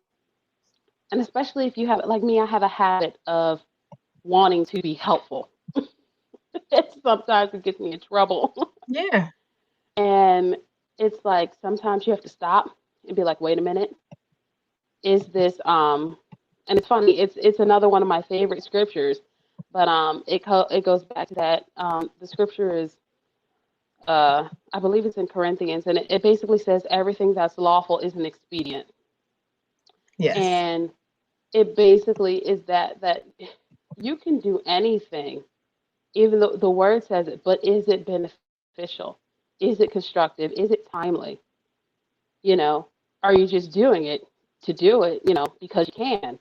and especially if you have, like me, I have a habit of wanting to be helpful. Sometimes it gets me in trouble. Yeah. And it's like sometimes you have to stop and be like, wait a minute, is this and it's funny, it's another one of my favorite scriptures, but it goes back to that the scripture is I believe it's in Corinthians, and it basically says everything that's lawful is an expedient. Yes. And it basically is that you can do anything, even though the word says it, but is it beneficial? Is it constructive? Is it timely? You know, are you just doing it to do it, because you can?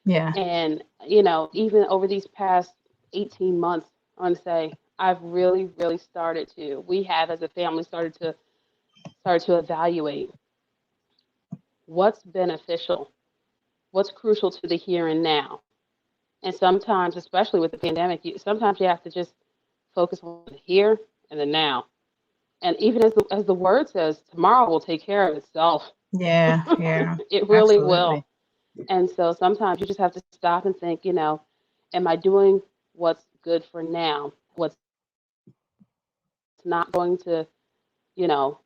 Yeah. And, even over these past 18 months, I want to say I've really, really we have as a family started to evaluate what's beneficial, what's crucial to the here and now. And sometimes, especially with the pandemic, sometimes you have to just focus on the here and the now. And even as the word says, tomorrow will take care of itself. Yeah. Yeah. It really Absolutely. will. And so sometimes you just have to stop and think, am I doing what's good for now? What's not going to, you know,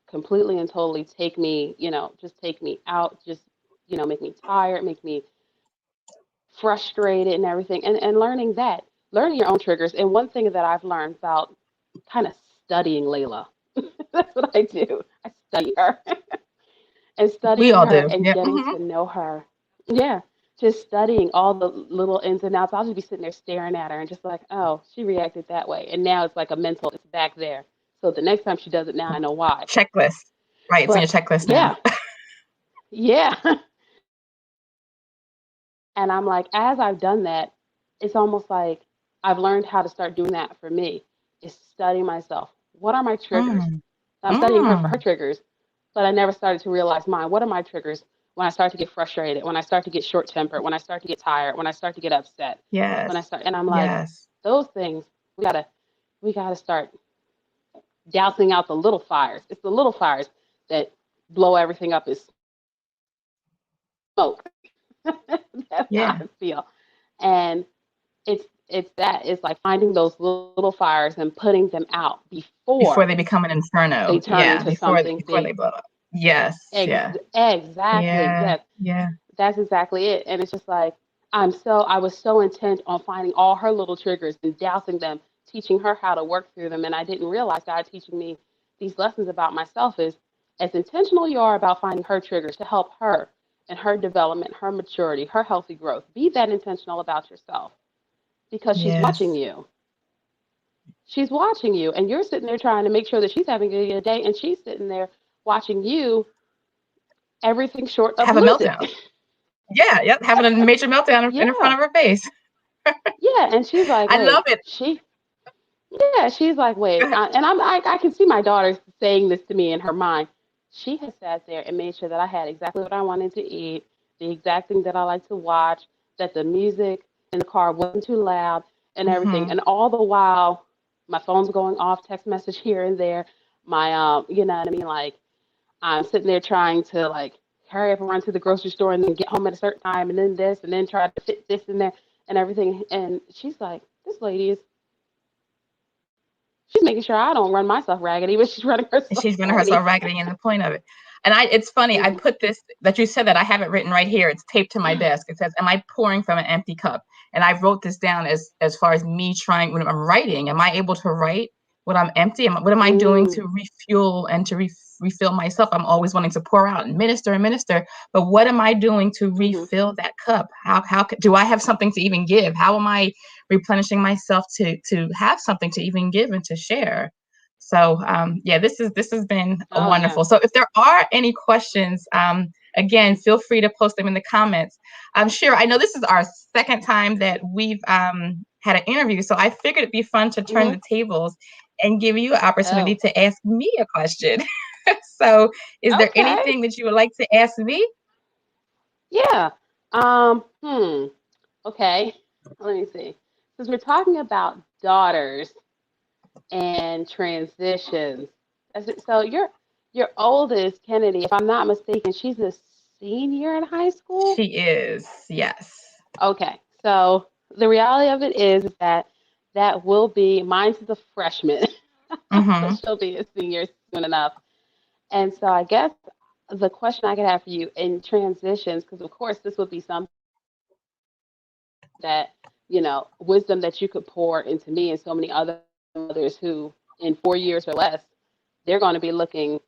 completely and totally take me, just take me out, just, make me tired, make me frustrated and everything. And learning your own triggers. And one thing that I've learned about kind of studying Layla, that's what I do. I study her and We studying all her do. and Yep. getting Hmm. to know her. Yeah, just studying all the little ins and outs. I'll just be sitting there staring at her and just like, oh, she reacted that way. And now it's like a mental, it's back there. So the next time she does it, now I know why. Checklist. Right. It's on your But checklist now. yeah, yeah. And I'm like, as I've done that, it's almost like I've learned how to start doing that for me, is studying myself. What are my triggers? Mm. I'm studying her for her Mm. triggers, but I never started to realize mine. What are my triggers when I start to get frustrated, when I start to get short tempered, when I start to get tired, when I start to get upset, when I Yes. start, and I'm like, Yes. those things, we gotta start dousing out the little fires. It's the little fires that blow everything up as smoke. That's how Yeah. I feel. And it's like finding those little fires and putting them out Before before they become an inferno. they turn Yeah. into Before something before they big. blow up. Yes. Yeah. Exactly. Yeah. Yes, Yeah. that's exactly it. And it's just like I was so intent on finding all her little triggers and dousing them, teaching her how to work through them. And I didn't realize God teaching me these lessons about myself is as intentional you are about finding her triggers to help her and her development, her maturity, her healthy growth. Be that intentional about yourself because she's watching Yes. you. She's watching you, and you're sitting there trying to make sure that she's having a good day, and she's sitting there watching you everything short of Have a lose it. meltdown. Yeah. Yep. Having a major meltdown in front Yeah, of her face. yeah, and she's like, I love wait, it. yeah, she's like, Go wait, ahead. I can see my daughter saying this to me in her mind. She has sat there and made sure that I had exactly what I wanted to eat, the exact thing that I like to watch, that the music in the car wasn't too loud, and everything, Hmm. and all the while, my phone's going off, text message here and there, my you know what I mean, like I'm sitting there trying to like hurry up and run to the grocery store and then get home at a certain time and then this and then try to fit this in there and everything. And she's like, this lady is she's making sure I don't run myself raggedy, but she's running And herself she's running herself raggedy. raggedy in the point of it. And it's funny, I Mm-hmm. put this that you said that I have it written right here. It's taped to my desk. It says, am I pouring from an empty cup? And I wrote this down as far as me trying when I'm writing. Am I able to write when I'm empty? What am I doing Mm, to refuel and to refill myself? I'm always wanting to pour out and minister. But what am I doing to mm-hmm. refill that cup? How do I have something to even give? How am I replenishing myself to have something to even give and to share? So yeah, this has been a Oh yeah. wonderful. So if there are any questions, again, feel free to post them in the comments. Sheera, I know this is our second time that we've had an interview, so I figured it'd be fun to turn Mm-hmm. the tables and give you an opportunity Oh, to ask me a question. So is there okay. anything that you would like to ask me? Yeah. Hmm. Okay, let me see. Since we're talking about daughters and transitions, so your oldest, Kennedy, if I'm not mistaken, she's a senior in high school. She is, yes. Okay, so the reality of it is that that will be mine's is a freshman, so Mm-hmm. she'll be a senior soon enough. And so I guess the question I could have for you in transitions, because of course this would be something that, wisdom that you could pour into me and so many others who in 4 years or less, they're going to be looking,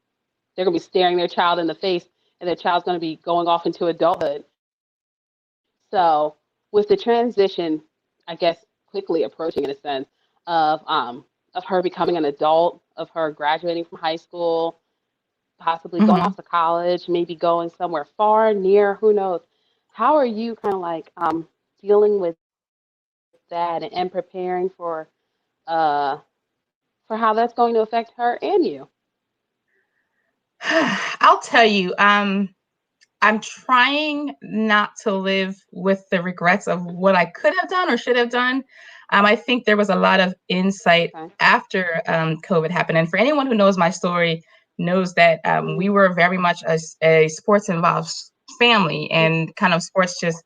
they're going to be staring their child in the face and their child's going to be going off into adulthood. So with the transition, I guess quickly approaching in a sense of her becoming an adult, of her graduating from high school, possibly going Mm-hmm. off to college, maybe going somewhere far, near, who knows. How are you kind of like dealing with that and preparing uh, for how that's going to affect her and you? I'll tell you, I'm trying not to live with the regrets of what I could have done or should have done. I think there was a lot of insight Okay. after COVID happened. And for anyone who knows my story, knows that we Mm-hmm. were very much a sports involved family, and kind of sports just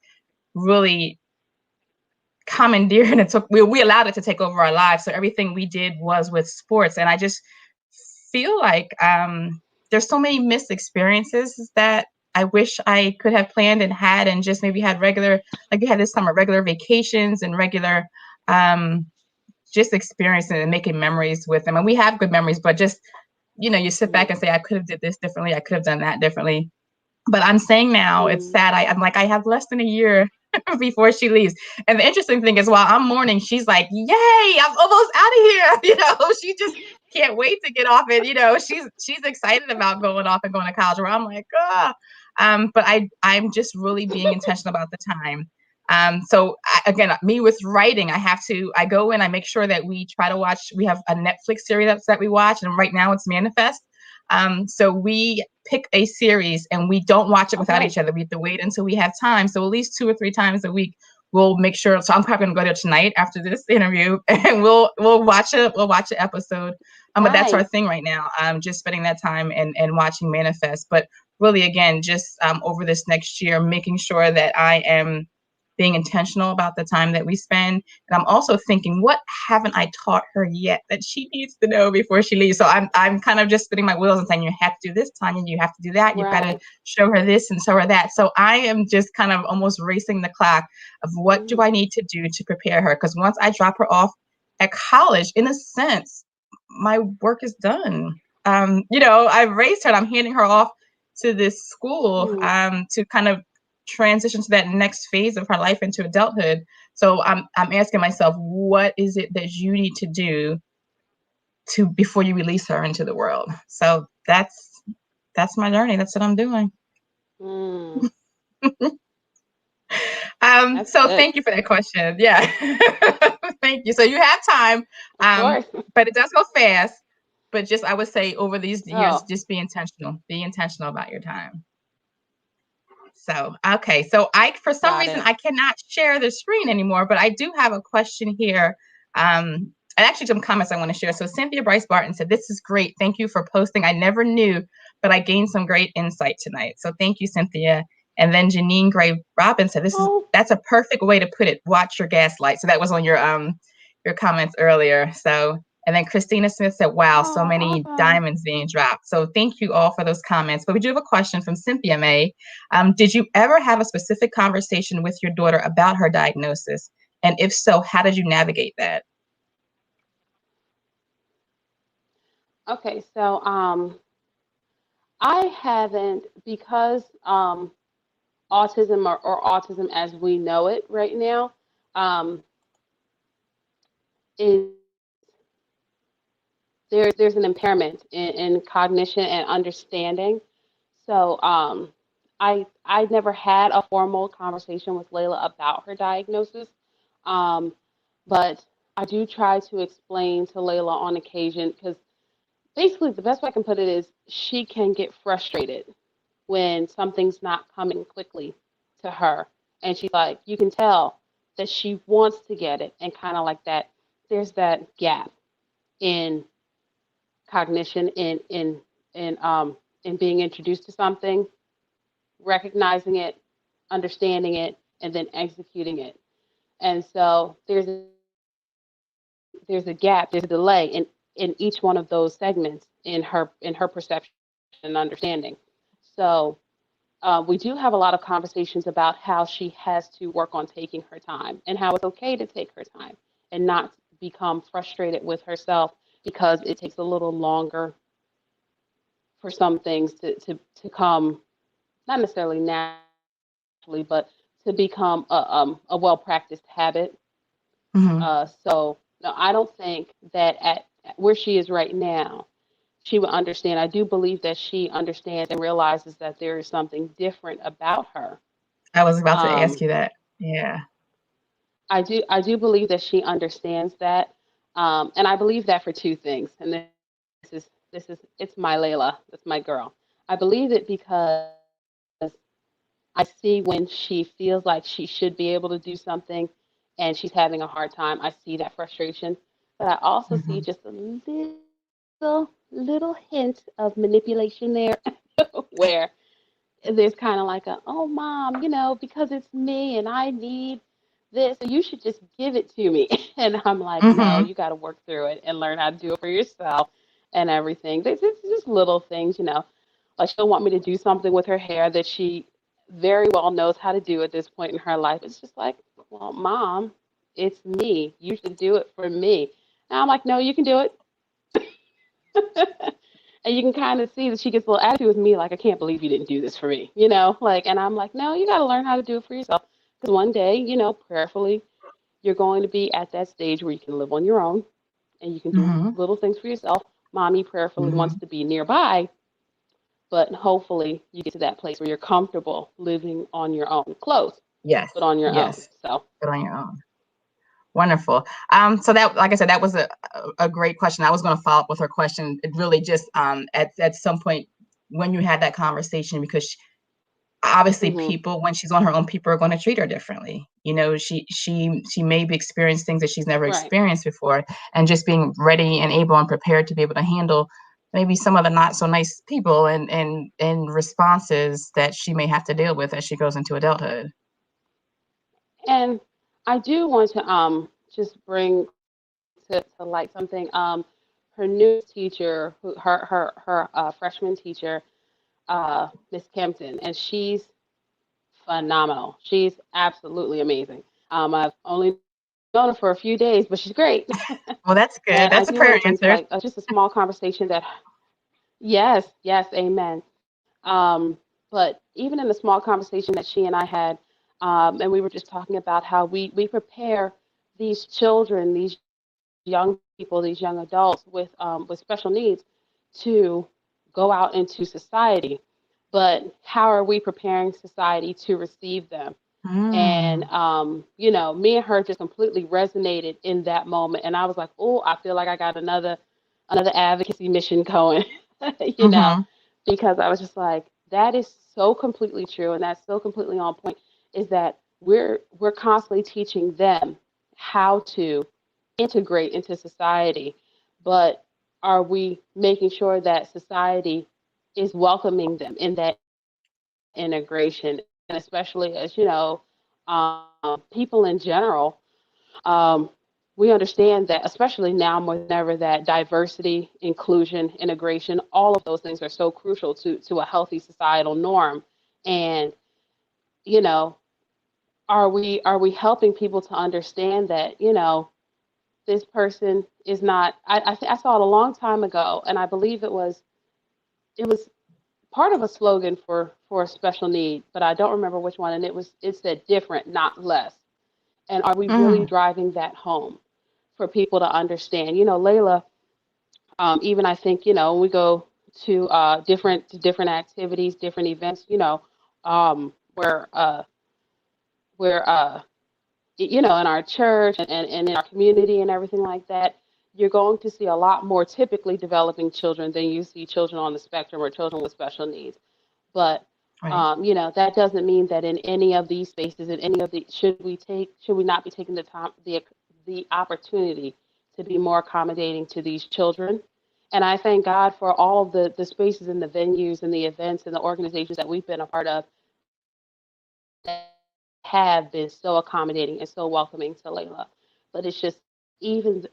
really commandeered and we allowed it to take over our lives. So everything we did was with sports. And I just feel like there's so many missed experiences that I wish I could have planned and had, and just maybe had regular, like we had this summer, regular vacations and regular um, just experiencing and making memories with them. And we have good memories, but just, you sit back and say, I could have did this differently. I could have done that differently. But I'm saying now, it's Mm-hmm. sad. I'm like, I have less than a year before she leaves. And the interesting thing is, while I'm mourning, she's like, "Yay, I'm almost out of here!" She just can't wait to get off it. She's excited about going off and going to college. Where I'm like, ah. But I'm just really being intentional about the time. Again, me with writing, I go in, I make sure that we try to watch. We have a Netflix series that we watch, and right now it's Manifest. So we pick a series and we don't watch it without Okay. each other. We have to wait until we have time. So at least 2 or 3 times a week, we'll make sure. So I'm probably gonna go there tonight after this interview, and we'll watch it. We'll watch an episode. But that's our Nice. thing right now. Just spending that time and watching Manifest. But really, again, just over this next year, making sure that I am being intentional about the time that we spend. And I'm also thinking, what haven't I taught her yet that she needs to know before she leaves? So I'm kind of just spinning my wheels and saying, you have to do this, Tanya, you have to do that. You've got to Right. show her this and show her that. So I am just kind of almost racing the clock of what do I Mm-hmm. need to do to prepare her? Because once I drop her off at college, in a sense, my work is done. I've raised her and I'm handing her off to this school Mm-hmm. to kind of transition to that next phase of her life into adulthood. So I'm asking myself, what is it that you need to do to before you release her into the world? So that's my journey. That's what I'm doing. Mm. That's So good. thank you for that question. Yeah. Thank you. So you have time, Of course. but it does go fast. But just I would say over these years, Oh, just be intentional. Be intentional about your time. So, okay. So I, for some got reason, it. I cannot share the screen anymore, but I do have a question here. And actually some comments I want to share. So Cynthia Bryce Barton said, "This is great. Thank you for posting. I never knew, but I gained some great insight tonight." So thank you, Cynthia. And then Janine Gray Robin said, Oh, that's a perfect way to put it. Watch your gaslight. So that was on your comments earlier. So, and then Christina Smith said, "Wow, so oh, many awesome. diamonds being dropped." So thank you all for those comments. But we do have a question from Cynthia May. Did you ever have a specific conversation with your daughter about her diagnosis? And if so, how did you navigate that? Okay, so I haven't because autism or autism as we know it right now um, is there's an impairment in cognition and understanding. So I never had a formal conversation with Layla about her diagnosis, um, but I do try to explain to Layla on occasion because basically the best way I can put it is she can get frustrated when something's not coming quickly to her, and she's like, you can tell. that she wants to get it, and kind of like that, there's that gap in cognition, in being introduced to something, recognizing it, understanding it, and then executing it. And so there's a gap, there's a delay in each one of those segments in her perception and understanding. So we do have a lot of conversations about how she has to work on taking her time and how it's okay to take her time and not become frustrated with herself because it takes a little longer for some things to come, not necessarily naturally, but to become a well practiced habit. Hmm. So no, I don't think that at where she is right now, she would understand. I do believe that she understands and realizes that there is something different about her. I was about to ask Um, you that. Yeah. I do believe that she understands that, and I believe that for two things. And this is it's my Layla, it's my girl. I believe it because I see when she feels like she should be able to do something and she's having a hard time. I see that frustration, but I also see Hmm. just a little hint of manipulation there where there's kind of like a, oh, mom, because it's me and I need this, so you should just give it to me. And I'm like, no, Hmm. you got to work through it and learn how to do it for yourself and everything. It's just little things. Like she'll want me to do something with her hair that she very well knows how to do at this point in her life. It's just like, well, mom, it's me. You should do it for me. And I'm like, no, you can do it. And you can kind of see that she gets a little attitude with me, like, I can't believe you didn't do this for me, like, and I'm like, no, you got to learn how to do it for yourself. Because one day, prayerfully, you're going to be at that stage where you can live on your own and you can do Hmm. little things for yourself. Mommy prayerfully wants Hmm. to be nearby, but hopefully you get to that place where you're comfortable living on your own, close, Yes. but on your own. Yes. So, Put on your own. Wonderful. So that, like I said, that was a great question. I was going to follow up with her question. It really just at some point when you had that conversation, because obviously hmm people, when she's on her own, people are going to treat her differently. She may be experienced things that she's never right. experienced before, and just being ready and able and prepared to be able to handle maybe some of the not so nice people and responses that she may have to deal with as she goes into adulthood. And I do want to just bring to light something. Her new teacher, her freshman teacher, Miss Kempton, and she's phenomenal. She's absolutely amazing. I've only known her for a few days, but she's great. Well, that's good. And I That's a do want prayer to bring to answered. like just a small conversation that, yes, yes, amen. But even in the small conversation that she and I had, and we were just talking about how we prepare these children, these young people, these young adults with special needs to go out into society. But how are we preparing society to receive them? And Mm. me and her just completely resonated in that moment. And I was like, oh, I feel like I got another advocacy mission going, you know, Mm-hmm. because I was just like, that is so completely true, and that's so completely on point. Is that we're constantly teaching them how to integrate into society, but are we making sure that society is welcoming them in that integration, and especially as people in general, um, we understand that, especially now more than ever, that diversity, inclusion, integration, all of those things are so crucial to a healthy societal norm. And you know, are we helping people to understand that this person is not? I saw it a long time ago, and I believe it was part of a slogan for a special need, but I don't remember which one. And it said different, not less. And are we really Mm. driving that home for people to understand? Layla, even I think when we go to different activities, different events, where in our church and in our community and everything like that, you're going to see a lot more typically developing children than you see children on the spectrum or children with special needs. But Right. That doesn't mean that in any of these spaces, in any of the, should we not be taking the opportunity to be more accommodating to these children? And I thank God for all of the spaces and the venues and the events and the organizations that we've been a part of that have been so accommodating and so welcoming to Layla. But it's just even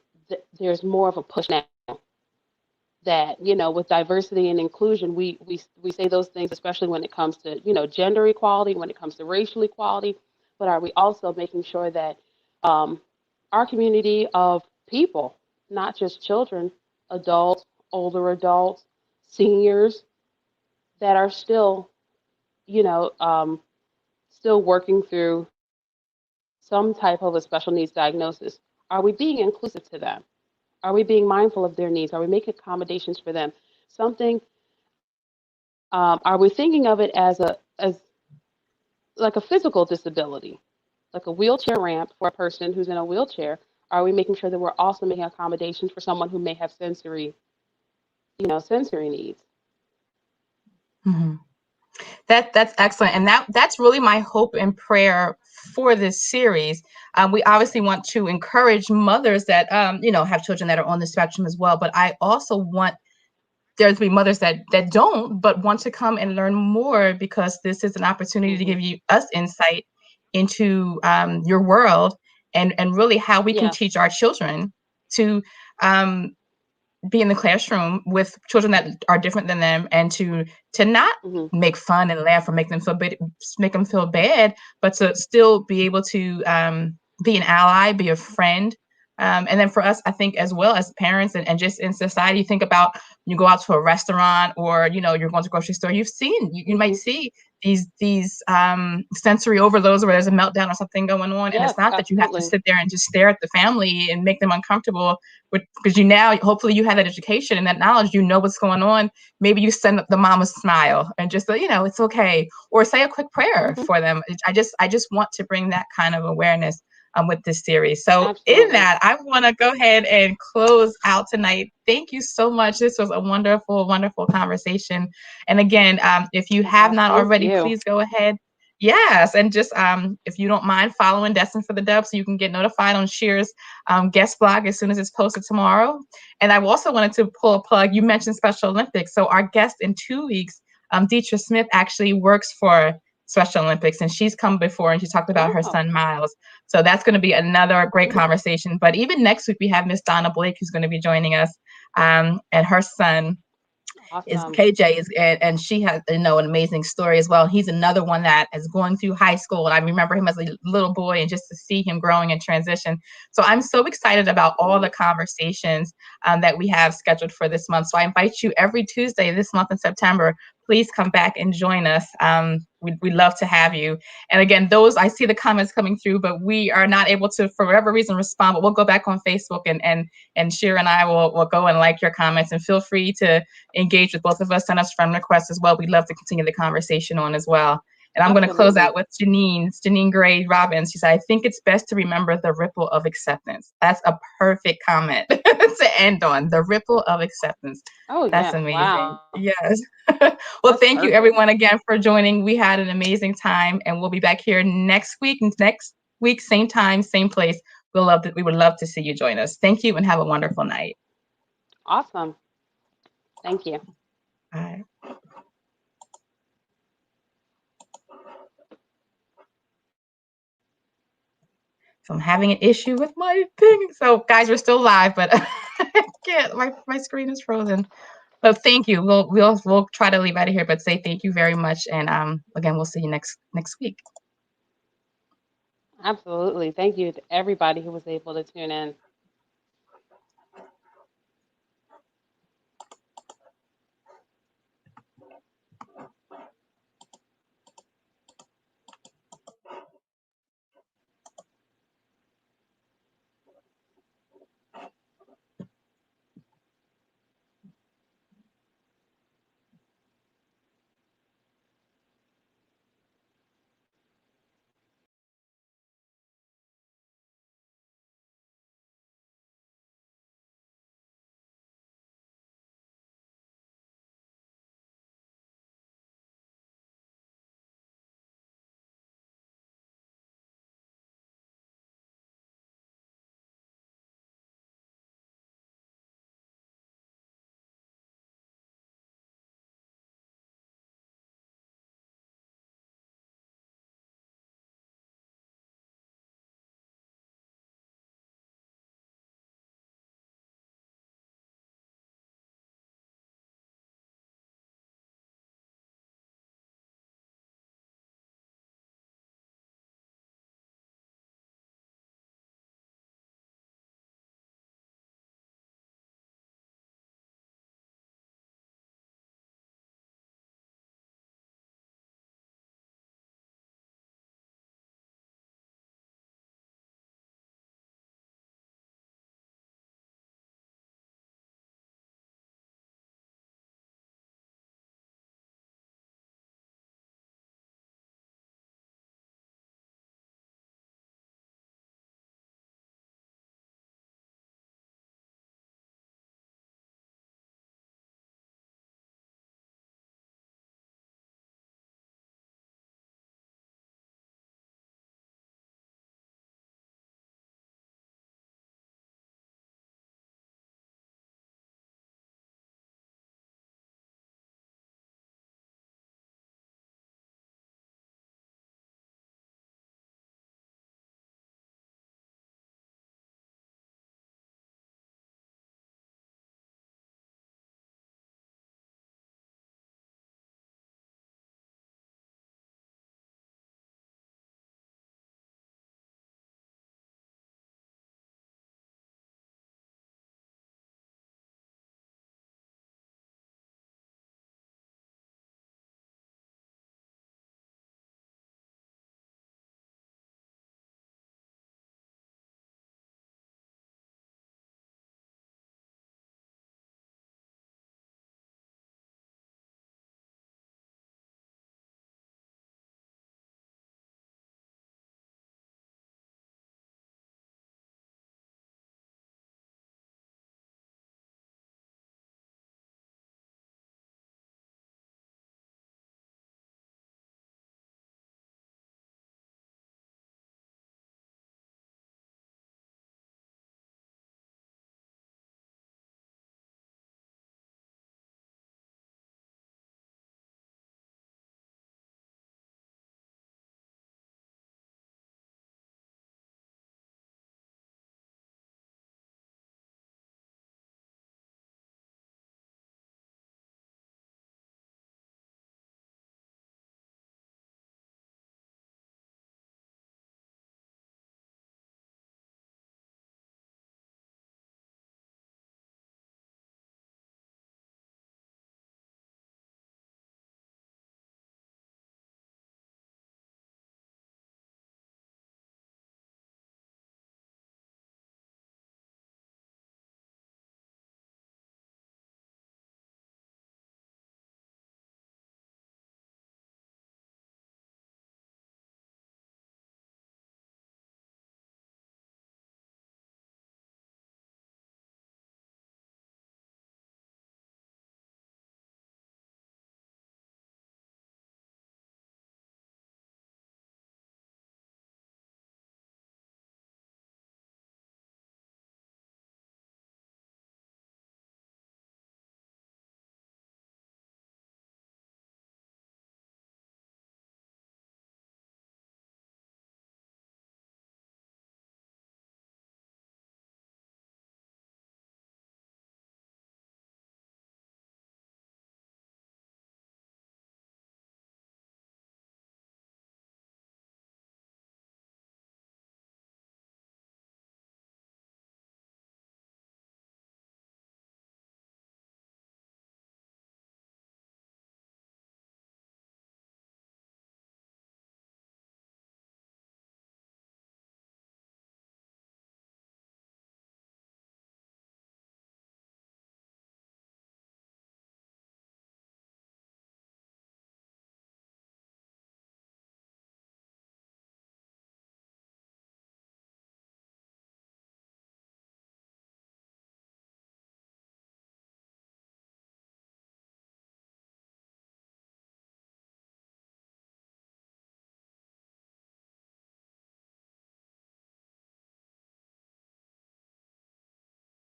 there's more of a push now that with diversity and inclusion we say those things, especially when it comes to gender equality, when it comes to racial equality, but are we also making sure that um, our community of people, not just children, adults, older adults, seniors, that are still you know still working through some type of a special needs diagnosis, are we being inclusive to them? Are we being mindful of their needs? Are we making accommodations for them? Something Are we thinking of it as like a physical disability, like a wheelchair ramp for a person who's in a wheelchair? Are we making sure that we're also making accommodations for someone who may have sensory needs? Mhm. That's excellent, and that's really my hope and prayer for this series. We obviously want to encourage mothers that have children that are on the spectrum as well, but I also want there to be mothers that don't but want to come and learn more, because this is an opportunity to Hmm. give us insight into your world, and really how we can Yes. teach our children to um, be in the classroom with children that are different than them, and to not Hmm. make fun and laugh or make them feel bad, but to still be able to be an ally, be a friend. And then for us, I think, as well as parents, and just in society, think about you go out to a restaurant, or you're going to a grocery store. You might Hmm. see these sensory overloads where there's a meltdown or something going on, and Yes, it's not that you have to absolutely. sit there and just stare at the family and make them uncomfortable, because now hopefully you have that education and that knowledge, what's going on. Maybe you send the mom a smile and just it's okay, or say a quick prayer Hmm. for them. I just want to bring that kind of awareness with this series. So in Absolutely. that, I want to go ahead and close out tonight. Thank you so much. This was a wonderful, wonderful conversation. And again, if you have Yes, not thank already, you. please go ahead. Yes, and just if you don't mind following Destined for the Dub, so you can get notified on Sheera's guest blog as soon as it's posted tomorrow. And I also wanted to pull a plug. You mentioned Special Olympics. So our guest in 2 weeks, Deetra Smith, actually works for Special Olympics, and she's come before and she talked about her Oh, son Miles. So that's going to be another great conversation. But even next week, we have Miss Donna Blake, who's going to be joining us, and her son is awesome. KJ, and she has an amazing story as well. He's another one that is going through high school, and I remember him as a little boy, and just to see him growing and transition. So I'm so excited about all the conversations that we have scheduled for this month. So I invite you every Tuesday this month in September. Please come back and join us. We'd love to have you. And again, those, I see the comments coming through, but we are not able to, for whatever reason, respond. But we'll go back on Facebook, and Sheera and I will go and like your comments, and feel free to engage with both of us, send us friend requests as well. We'd love to continue the conversation on as well. And I'm going to close Absolutely. out with Janine Gray Robbins. She said, I think it's best to remember the ripple of acceptance. That's a perfect comment to end on. The ripple of acceptance. Oh That's yeah. amazing. Wow. Yes. Well, That's thank you perfect. everyone again for joining. We had an amazing time, and we'll be back here next week. Next week, same time, same place. We would love to see you join us. Thank you, and have a wonderful night. Awesome. Thank you. Bye. So I'm having an issue with my thing. So guys, we're still live, but I can't. My screen is frozen. But thank you. We'll try to leave out of here, but say thank you very much. And again, we'll see you next week. Absolutely. Thank you to everybody who was able to tune in.